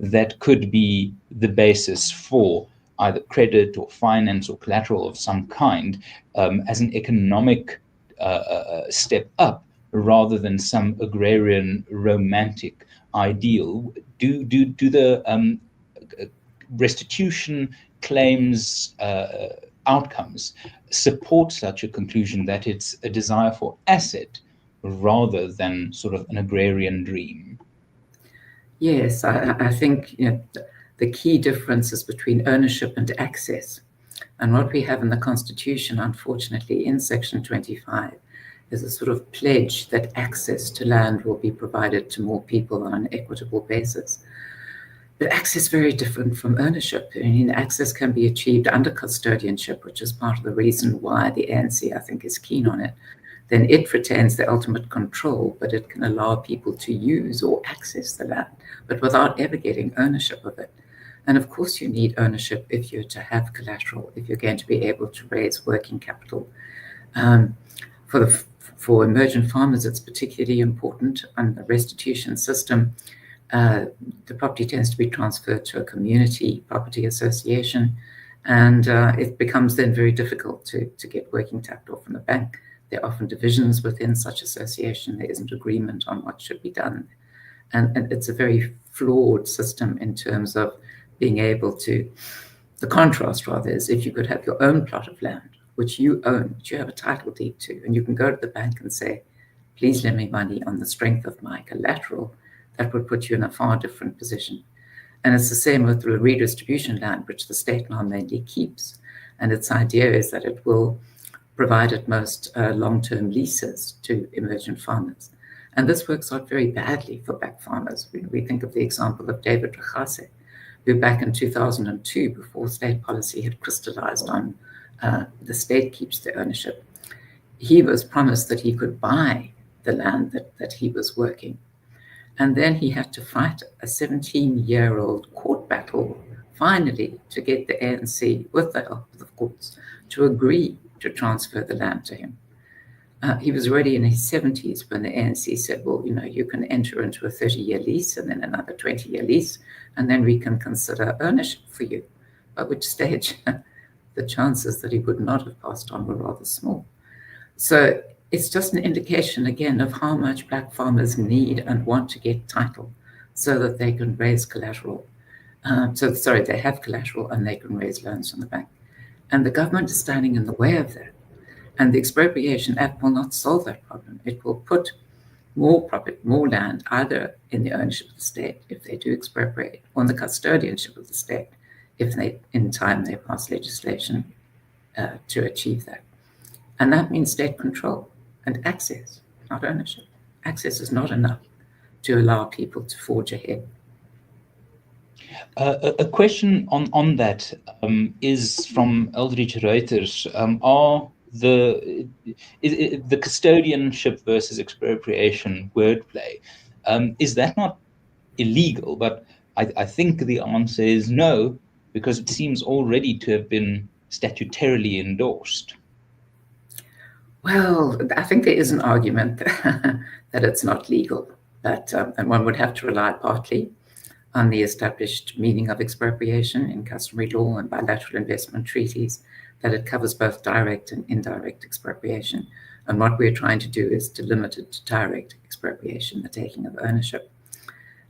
that could be the basis for either credit or finance or collateral of some kind as an economic step up rather than some agrarian romantic ideal? Do the restitution claims outcomes support such a conclusion that it's a desire for asset rather than sort of an agrarian dream? Yes, I think the key difference is between ownership and access. And what we have in the Constitution, unfortunately, in Section 25, is a sort of pledge that access to land will be provided to more people on an equitable basis. But access is very different from ownership. I mean, access can be achieved under custodianship, which is part of the reason why the ANC, I think, is keen on it. Then it retains the ultimate control, but it can allow people to use or access the land, but without ever getting ownership of it. And of course, you need ownership if you're to have collateral, if you're going to be able to raise working capital. For emergent farmers, it's particularly important. On the restitution system, the property tends to be transferred to a community property association, and it becomes then very difficult to get working capital from the bank. There are often divisions within such association. There isn't agreement on what should be done. And it's a very flawed system in terms of being able to, the contrast rather is if you could have your own plot of land, which you own, which you have a title deed to, and you can go to the bank and say, please lend me money on the strength of my collateral, that would put you in a far different position. And it's the same with the redistribution land, which the state now mainly keeps. And its idea is that it will provide at most long-term leases to emergent farmers. And this works out very badly for black farmers. We think of the example of David Rechase, who back in 2002, before state policy had crystallized on the state keeps the ownership, he was promised that he could buy the land that he was working. And then he had to fight a 17-year-old court battle, finally, to get the ANC, with the help of the courts, to agree to transfer the land to him. He was already in his 70s when the ANC said, well, you can enter into a 30-year lease and then another 20-year lease, and then we can consider ownership for you, at which stage the chances that he would not have passed on were rather small. So it's just an indication, again, of how much black farmers need and want to get title so that they can raise collateral. They have collateral and they can raise loans from the bank. And the government is standing in the way of that. And the Expropriation Act will not solve that problem. It will put more profit, more land, either in the ownership of the state, if they do expropriate, or in the custodianship of the state, if in time they pass legislation to achieve that. And that means state control and access, not ownership. Access is not enough to allow people to forge ahead. A question on that is from Eldridge Reuters. Are the custodianship versus expropriation wordplay, is that not illegal? But I think the answer is no, because it seems already to have been statutorily endorsed. Well, I think there is an argument that it's not legal, but and one would have to rely partly on the established meaning of expropriation in customary law and bilateral investment treaties, that it covers both direct and indirect expropriation. And what we're trying to do is to limit it to direct expropriation, the taking of ownership.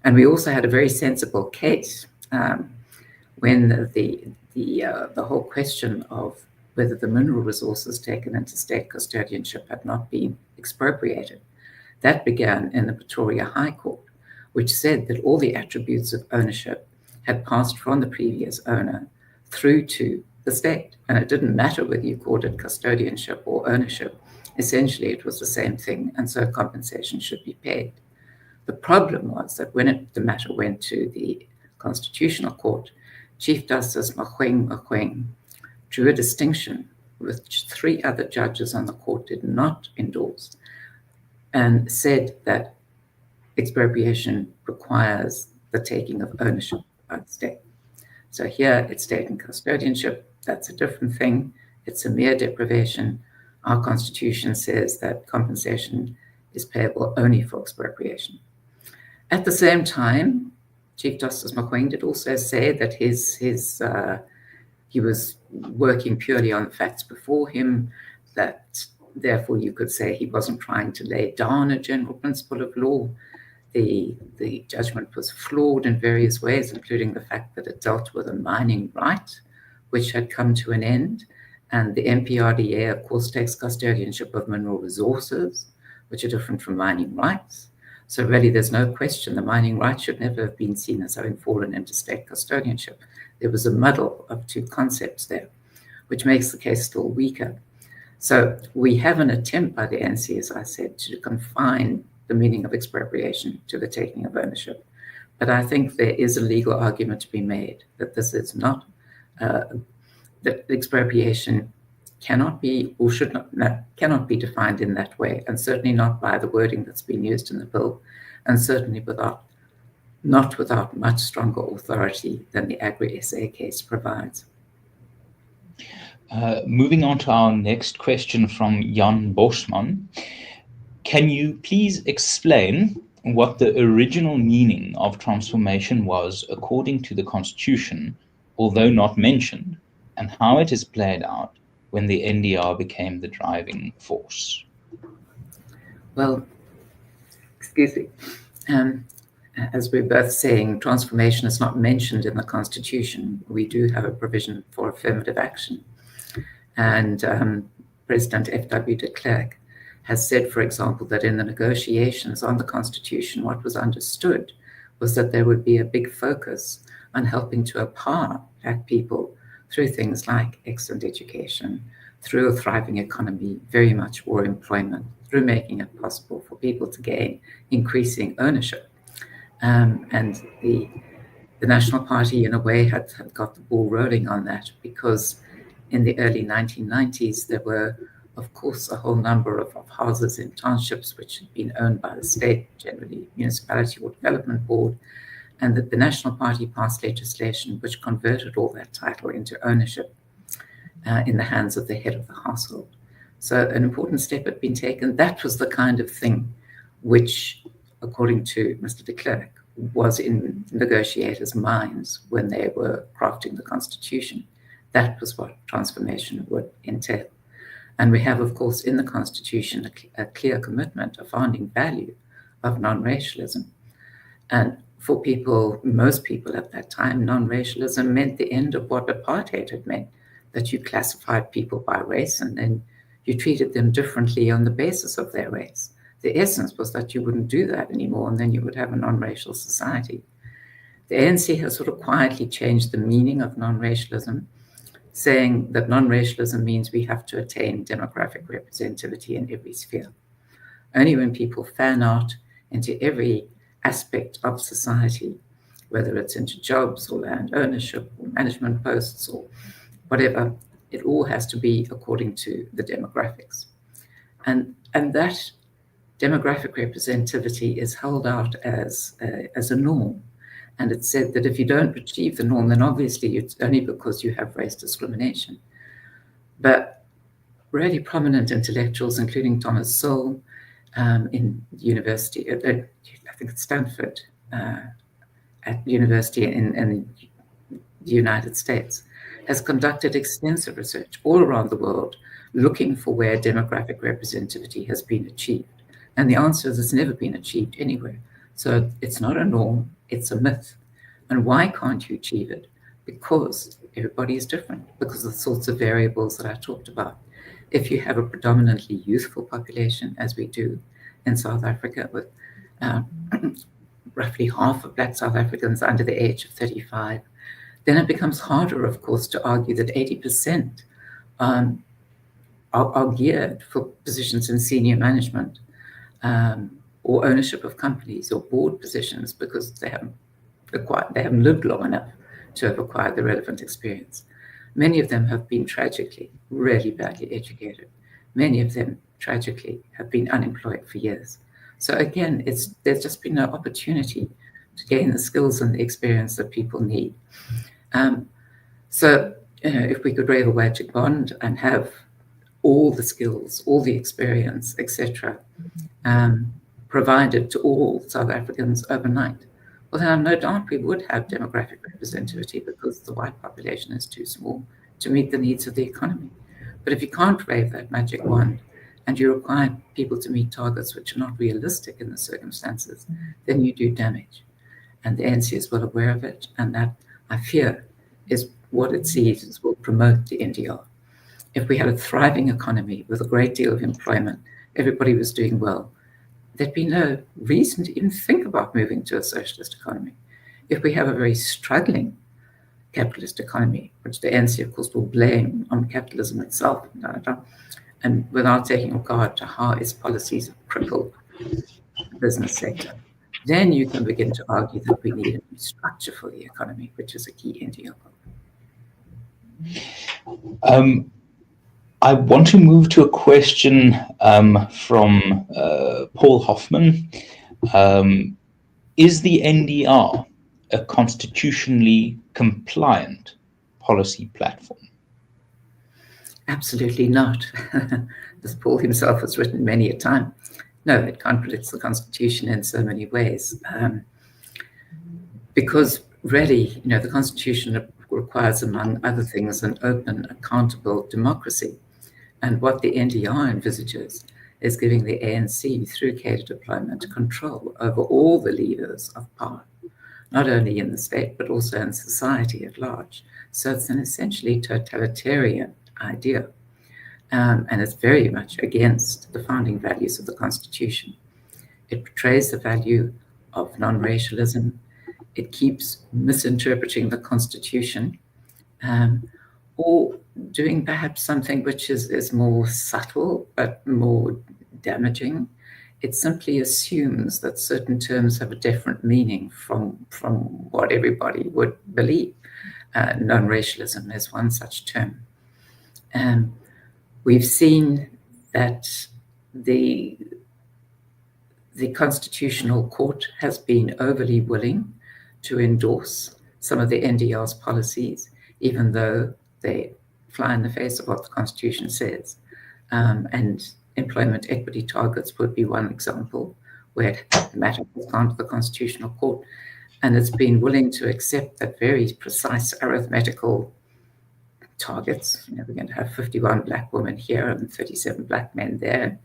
And we also had a very sensible case when the whole question of whether the mineral resources taken into state custodianship had not been expropriated. That began in the Pretoria High Court, which said that all the attributes of ownership had passed from the previous owner through to the state. And it didn't matter whether you called it custodianship or ownership. Essentially, it was the same thing, and so compensation should be paid. The problem was that when the matter went to the Constitutional Court, Chief Justice Mogoeng drew a distinction which 3 other judges on the court did not endorse, and said that expropriation requires the taking of ownership by the state. So here it's state and custodianship. That's a different thing. It's a mere deprivation. Our Constitution says that compensation is payable only for expropriation. At the same time, Chief Justice Mogoeng did also say that he was working purely on the facts before him, that therefore you could say he wasn't trying to lay down a general principle of law. The judgment was flawed in various ways, including the fact that it dealt with a mining right, which had come to an end. And the MPRDA, of course, takes custodianship of mineral resources, which are different from mining rights. So really, there's no question the mining rights should never have been seen as having fallen into state custodianship. There was a muddle of 2 concepts there, which makes the case still weaker. So we have an attempt by the ANC, as I said, to confine the meaning of expropriation to the taking of ownership. But I think there is a legal argument to be made that this is not, that expropriation cannot be or cannot be defined in that way, and certainly not by the wording that's been used in the bill, and certainly not without much stronger authority than the Agri-SA case provides. Moving on to our next question from Jan Bosman. Can you please explain what the original meaning of transformation was according to the Constitution, although not mentioned, and how it is played out when the NDR became the driving force? Well, excuse me. As we're both saying, transformation is not mentioned in the Constitution. We do have a provision for affirmative action. And President F.W. de Klerk has said, for example, that in the negotiations on the Constitution, what was understood was that there would be a big focus on helping to empower Black people through things like excellent education, through a thriving economy, very much more employment, through making it possible for people to gain increasing ownership. And the National Party, in a way, had got the ball rolling on that, because in the early 1990s, there were, of course, a whole number of houses in townships which had been owned by the state, generally municipality or development board, and that the National Party passed legislation which converted all that title into ownership in the hands of the head of the household. So an important step had been taken. That was the kind of thing which, according to Mr. de Klerk, was in negotiators' minds when they were crafting the Constitution. That was what transformation would entail. And we have, of course, in the Constitution, a clear commitment, a founding value of non-racialism. And for people, most people at that time, non-racialism meant the end of what apartheid had meant, that you classified people by race and then you treated them differently on the basis of their race. The essence was that you wouldn't do that anymore, and then you would have a non-racial society. The ANC has sort of quietly changed the meaning of non-racialism, saying that non-racialism means we have to attain demographic representativity in every sphere. Only when people fan out into every aspect of society, whether it's into jobs or land ownership or management posts or whatever, it all has to be according to the demographics. And that demographic representativity is held out as a norm. And it's said that if you don't achieve the norm, then obviously it's only because you have race discrimination. But really prominent intellectuals, including Thomas Sowell, in university, I think it's Stanford, at university in the United States, has conducted extensive research all around the world, looking for where demographic representativity has been achieved. And the answer is it's never been achieved anywhere. So it's not a norm, it's a myth. And why can't you achieve it? Because everybody is different, because of the sorts of variables that I talked about. If you have a predominantly youthful population, as we do in South Africa, with roughly half of Black South Africans under the age of 35, then it becomes harder, of course, to argue that 80% are geared for positions in senior management or ownership of companies or board positions, because they haven't lived long enough to have acquired the relevant experience. Many of them have been tragically, really badly educated. Many of them tragically have been unemployed for years. So again, there's just been no opportunity to gain the skills and the experience that people need. So, if we could wave a magic wand and have all the skills, all the experience, etc., provided to all South Africans overnight, well, then no doubt we would have demographic representativity, because the white population is too small to meet the needs of the economy. But if you can't wave that magic wand and you require people to meet targets which are not realistic in the circumstances, then you do damage. And the ANC is well aware of it, and that, I fear, is what it sees will promote the NDR. If we had a thriving economy with a great deal of employment, everybody was doing well, there'd be no reason to even think about moving to a socialist economy. If we have a very struggling capitalist economy, which the ANC, of course, will blame on capitalism itself, and without taking regard to how its policies have crippled the business sector, then you can begin to argue that we need a new structure for the economy, which is a key NDR problem. I want to move to a question from Paul Hoffman. Is the NDR a constitutionally compliant policy platform? Absolutely not. As Paul himself has written many a time. No, it contradicts the Constitution in so many ways. Because really, the Constitution requires, among other things, an open, accountable democracy. And what the NDR envisages is giving the ANC, through cadre deployment, control over all the levers of power, not only in the state, but also in society at large. So it's an essentially totalitarian idea. And it's very much against the founding values of the Constitution. It portrays the value of non-racialism. It keeps misinterpreting the Constitution. or doing perhaps something which is more subtle but more damaging. It simply assumes that certain terms have a different meaning from what everybody would believe. Non-racialism is one such term. We've seen that the Constitutional Court has been overly willing to endorse some of the NDR's policies, even though they fly in the face of what the Constitution says. And employment equity targets would be one example where the matter has gone to the Constitutional Court, and it's been willing to accept that very precise arithmetical targets. We're going to have 51 black women here and 37 black men there, and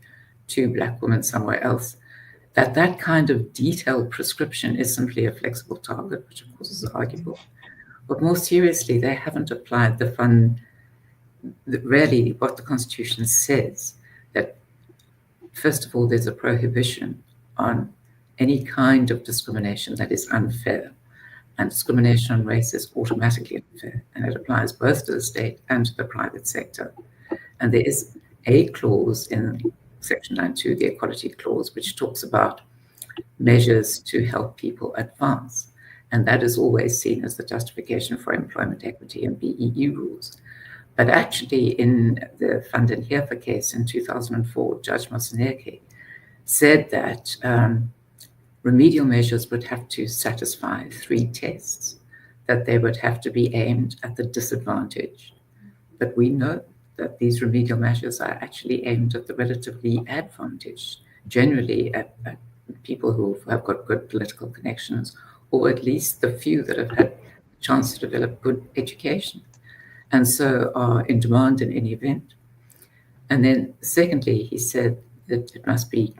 2 black women somewhere else. That kind of detailed prescription is simply a flexible target, which of course is arguable. But more seriously, they haven't applied really what the Constitution says, that first of all, there's a prohibition on any kind of discrimination that is unfair. And discrimination on race is automatically unfair, and it applies both to the state and to the private sector. And there is a clause in Section 9.2, the Equality Clause, which talks about measures to help people advance. And that is always seen as the justification for employment equity and BEE rules. But actually, in the Van den Heerfer case in 2004, Judge Moseneke said that remedial measures would have to satisfy 3 tests, that they would have to be aimed at the disadvantaged. But we know that these remedial measures are actually aimed at the relatively advantaged, generally at people who have got good political connections, or at least the few that have had a chance to develop good education, and so are in demand in any event. And then secondly, he said that it must be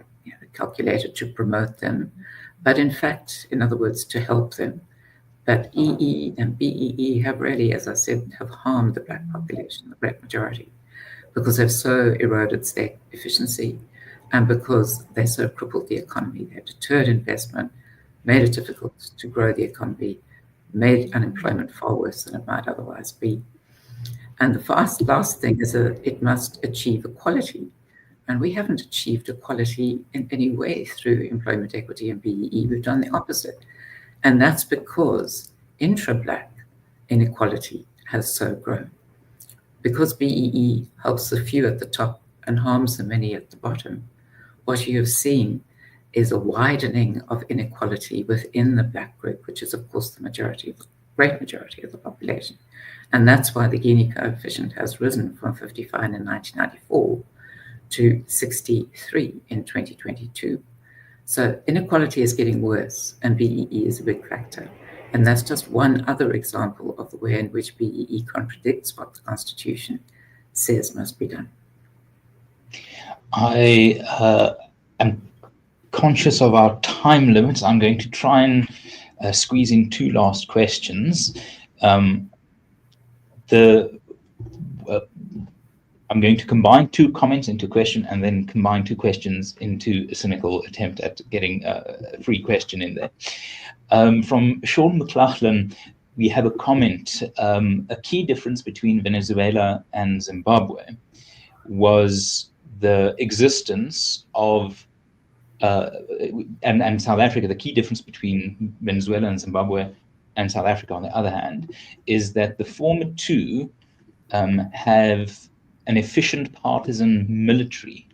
calculated to promote them, but in fact, in other words, to help them. But EE and BEE have really, as I said, have harmed the black population, the black majority, because they've so eroded state efficiency and because they so crippled the economy. They've deterred investment, made it difficult to grow the economy, made unemployment far worse than it might otherwise be. And the last thing is that it must achieve equality. And we haven't achieved equality in any way through employment equity and BEE. We've done the opposite. And that's because intra-black inequality has so grown. Because BEE helps the few at the top and harms the many at the bottom, what you have seen is a widening of inequality within the black group, which is, of course, the great majority of the population. And that's why the Gini coefficient has risen from 55 in 1994 to 63 in 2022. So inequality is getting worse, and BEE is a big factor. And that's just one other example of the way in which BEE contradicts what the Constitution says must be done. I am conscious of our time limits. I'm going to try and squeeze in 2 last questions. I'm going to combine 2 comments into a question and then combine 2 questions into a cynical attempt at getting a free question in there. From Sean McLachlan, we have a comment. A key difference between Venezuela and Zimbabwe was the existence of, and South Africa. The key difference between Venezuela and Zimbabwe and South Africa, on the other hand, is that the former 2 have an efficient partisan military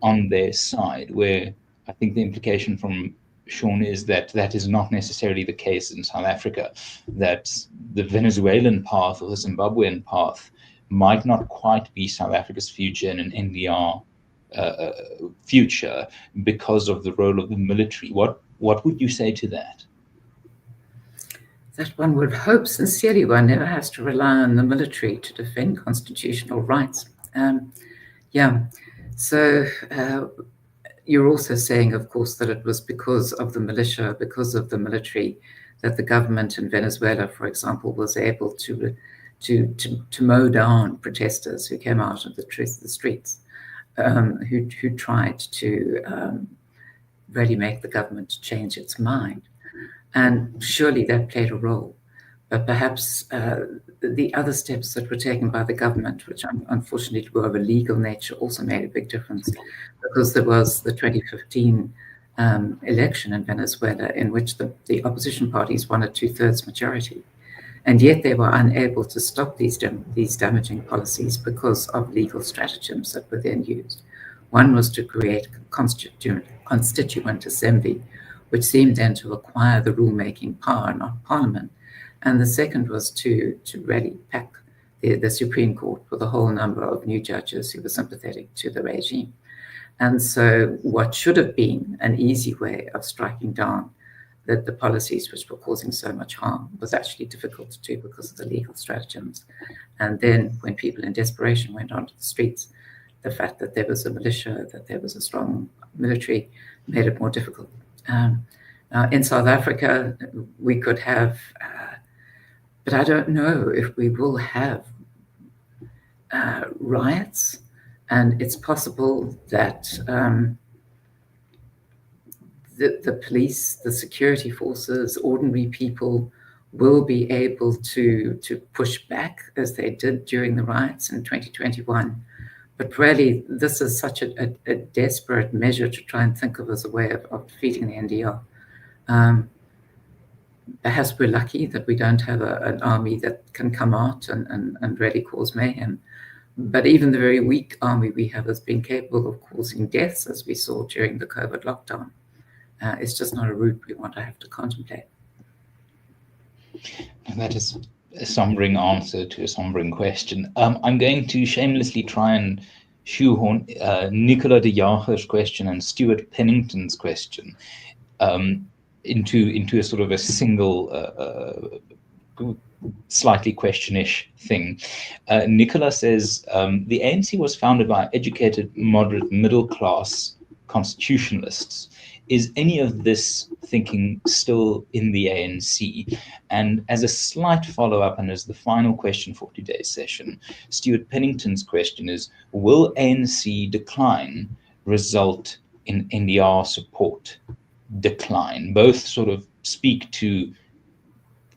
on their side, where I think the implication from Sean is that that is not necessarily the case in South Africa, that the Venezuelan path or the Zimbabwean path might not quite be South Africa's future in an NDR future because of the role of the military. What would you say to that? That one would hope sincerely one never has to rely on the military to defend constitutional rights. So you're also saying, of course, that it was because of the militia, because of the military, that the government in Venezuela, for example, was able to mow down protesters who came out of the streets, who tried to really make the government change its mind. And surely that played a role. But perhaps the other steps that were taken by the government, which unfortunately were of a legal nature, also made a big difference, because there was the 2015 election in Venezuela in which the opposition parties won a 2/3 majority. And yet they were unable to stop these damaging policies because of legal stratagems that were then used. One was to create a constituent assembly, which seemed then to acquire the rulemaking power, not parliament. And the second was to really pack the Supreme Court with a whole number of new judges who were sympathetic to the regime. And so what should have been an easy way of striking down the policies which were causing so much harm was actually difficult to do because of the legal stratagems. And then when people in desperation went onto the streets, the fact that there was a militia, that there was a strong military, made it more difficult. In South Africa, we could have, but I don't know if we will have riots, and it's possible that the police, the security forces, ordinary people will be able to push back as they did during the riots in 2021. But really, this is such a desperate measure to try and think of as a way of defeating the NDR. Perhaps we're lucky that we don't have an army that can come out and really cause mayhem. But even the very weak army we have has been capable of causing deaths, as we saw during the COVID lockdown. It's just not a route we want to have to contemplate. And that is a sombering answer to a sombering question. I'm going to shamelessly try and shoehorn Nicola de Jager's question and Stuart Pennington's question into a sort of a single slightly question-ish thing. Nicola says, the ANC was founded by educated, moderate, middle-class constitutionalists. Is any of this thinking still in the ANC? And as a slight follow-up, and as the final question for today's session, Stuart Pennington's question is, will ANC decline result in NDR support decline? Both sort of speak to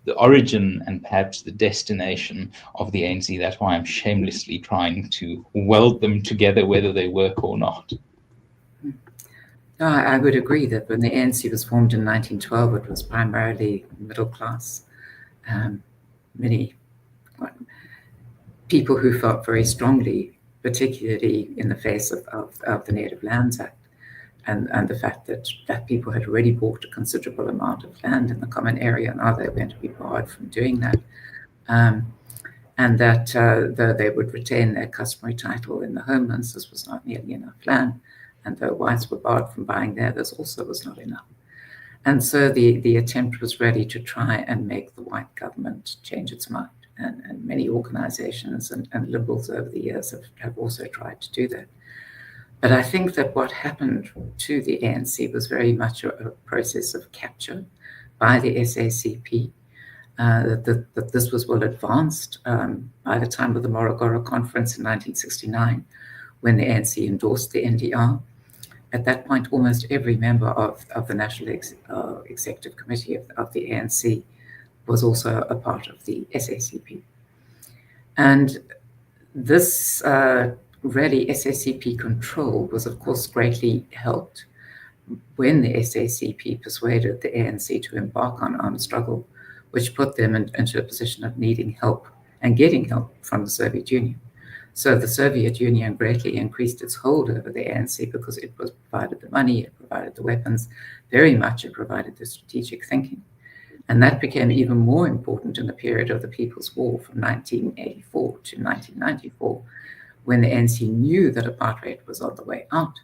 the origin and perhaps the destination of the ANC. That's why I'm shamelessly trying to weld them together, whether they work or not. No, I would agree that when the ANC was formed in 1912, it was primarily middle class. Many people who felt very strongly, particularly in the face of the Native Lands Act, and the fact that people had already bought a considerable amount of land in the common area, and now they were going to be barred from doing that. And that though they would retain their customary title in the homelands, this was not nearly enough land. And though whites were barred from buying there, this also was not enough. And so the attempt was really to try and make the white government change its mind. And many organizations and liberals over the years have also tried to do that. But I think that what happened to the ANC was very much a process of capture by the SACP, that this was well advanced by the time of the Morogoro Conference in 1969, when the ANC endorsed the NDR. At that point, almost every member of the National Executive Committee of the ANC was also a part of the SACP. And this really SACP control was, of course, greatly helped when the SACP persuaded the ANC to embark on armed struggle, which put them into a position of needing help and getting help from the Soviet Union. So the Soviet Union greatly increased its hold over the ANC because it provided the money, it provided the weapons, very much it provided the strategic thinking. And that became even more important in the period of the People's War from 1984 to 1994, when the ANC knew that apartheid was on the way out,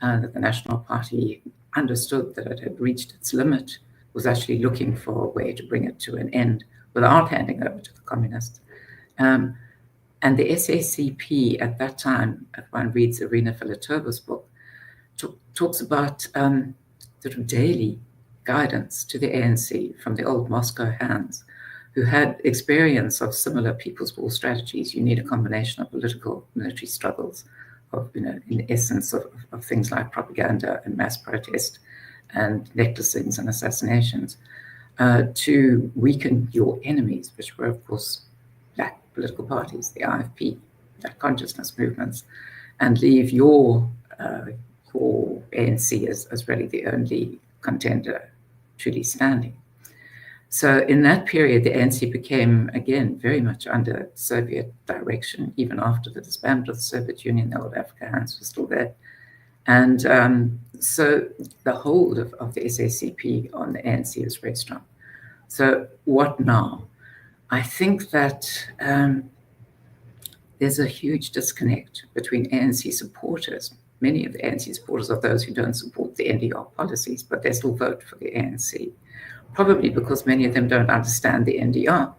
that the National Party understood that it had reached its limit, was actually looking for a way to bring it to an end without handing over to the communists. And the SACP at that time, if one reads Irina Filatova's book, talks about sort of daily guidance to the ANC from the old Moscow hands, who had experience of similar People's War strategies. You need a combination of political, military struggles, of, in essence, of things like propaganda and mass protest and necklacings and assassinations. to weaken your enemies, which were, of course, black political parties, the IFP, black consciousness movements, and leave your ANC as really the only contender truly standing. So in that period, the ANC became, again, very much under Soviet direction. Even after the disbandment of the Soviet Union, the old Africa hands were still there. And so the hold of the SACP on the ANC is very strong. So what now? I think that there's a huge disconnect between ANC supporters. Many of the ANC supporters are those who don't support the NDR policies, but they still vote for the ANC. Probably because many of them don't understand the NDR.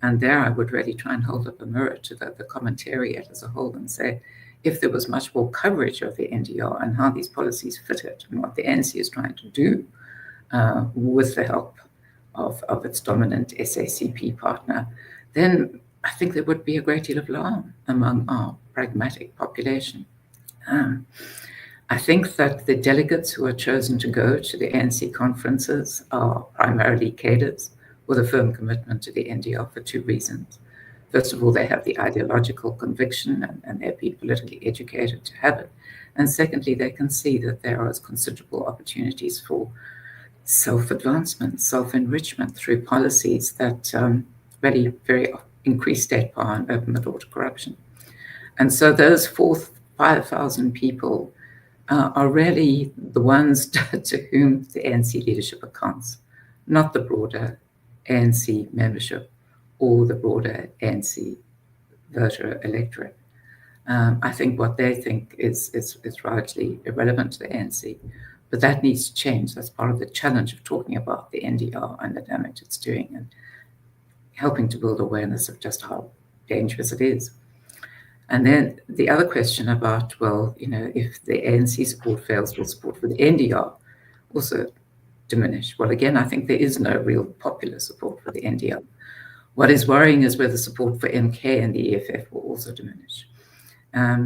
And there I would really try and hold up a mirror to the commentariat as a whole and say, if there was much more coverage of the NDR and how these policies fitted and what the ANC is trying to do with the help of its dominant SACP partner, then I think there would be a great deal of alarm among our pragmatic population. I think that the delegates who are chosen to go to the ANC conferences are primarily cadres with a firm commitment to the NDR for two reasons. First of all, they have the ideological conviction and they're being politically educated to have it. And secondly, they can see that there are considerable opportunities for self-advancement, self-enrichment through policies that really very increase state power and open the door to corruption. And so those 5,000 people are really the ones to whom the ANC leadership accounts, not the broader ANC membership or the broader ANC voter electorate. I think what they think is largely irrelevant to the ANC, but that needs to change. That's part of the challenge of talking about the NDR and the damage it's doing and helping to build awareness of just how dangerous it is. And then the other question about, well, if the ANC support fails, will support for the NDR also diminish? Well, again, I think there is no real popular support for the NDR. What is worrying is whether support for MK and the EFF will also diminish.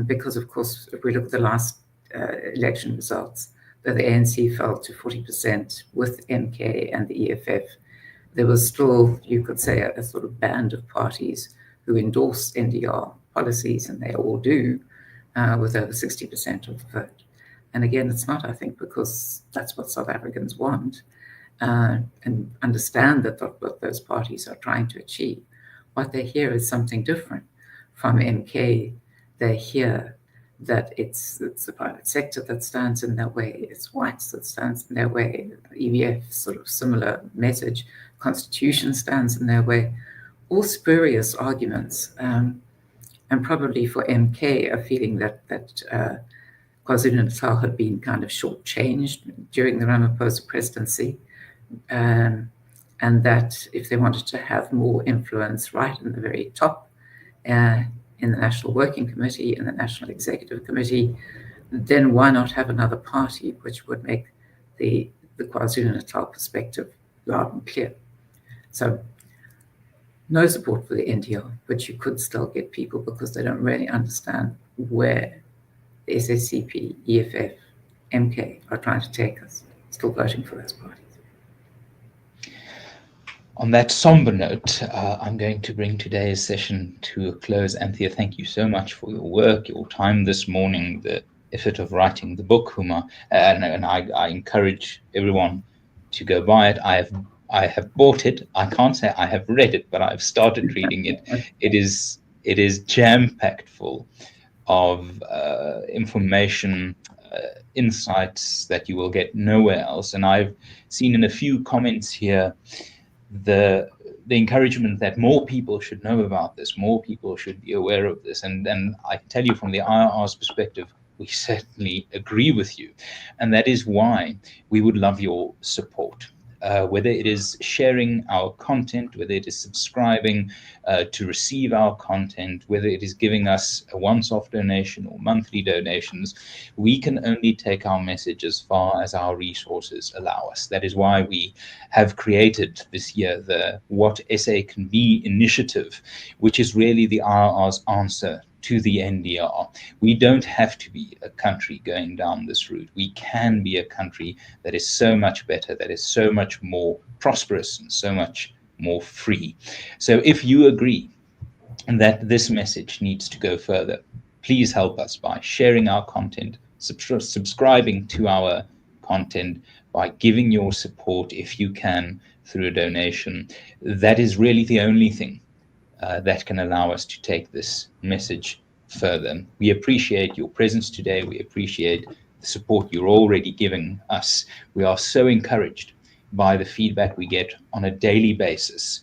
Because, of course, if we look at the last election results, though the ANC fell to 40% with MK and the EFF, there was still, you could say, a sort of band of parties who endorsed NDR policies, and they all do, with over 60% of the vote. And again, it's not, I think, because that's what South Africans want and understand that what those parties are trying to achieve. What they hear is something different. From MK, they hear that it's the private sector that stands in their way, it's whites that stands in their way, EVF, sort of similar message, Constitution stands in their way, all spurious arguments. And probably for MK, a feeling that KwaZulu-Natal had been kind of shortchanged during the Ramaphosa presidency, and that if they wanted to have more influence right in the very top, in the National Working Committee and the National Executive Committee, then why not have another party which would make the KwaZulu-Natal perspective loud and clear? So no support for the NDR, but you could still get people because they don't really understand where the SACP, EFF, MK are trying to take us, still voting for those parties. On that somber note, I'm going to bring today's session to a close. Anthea, thank you so much for your work, your time this morning, the effort of writing the book, and I encourage everyone to go buy it. I have bought it. I can't say I have read it, but I've started reading it. It is jam-packed full of information, insights that you will get nowhere else. And I've seen in a few comments here the encouragement that more people should know about this, more people should be aware of this. And I can tell you from the IRR's perspective, we certainly agree with you. And that is why we would love your support. Whether it is sharing our content, whether it is subscribing to receive our content, whether it is giving us a once-off donation or monthly donations, we can only take our message as far as our resources allow us. That is why we have created this year the What SA Can Be initiative, which is really the IRR's answer to the NDR. We don't have to be a country going down this route. We can be a country that is so much better, that is so much more prosperous and so much more free. So if you agree that this message needs to go further, please help us by sharing our content, subscribing to our content, by giving your support if you can through a donation. That is really the only thing that can allow us to take this message further. We appreciate your presence today. We appreciate the support you're already giving us. We are so encouraged by the feedback we get on a daily basis.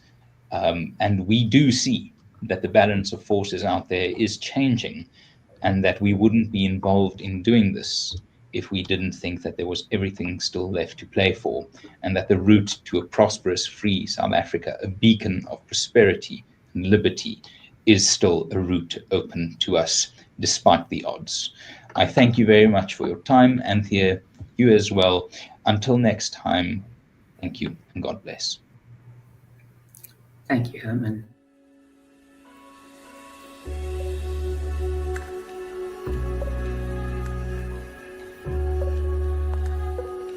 And we do see that the balance of forces out there is changing, and that we wouldn't be involved in doing this if we didn't think that there was everything still left to play for, and that the route to a prosperous, free South Africa, a beacon of prosperity and liberty, is still a route open to us despite the odds. I thank you very much for your time, Anthea, you as well. Until next time, thank you and God bless. Thank you, Hermann.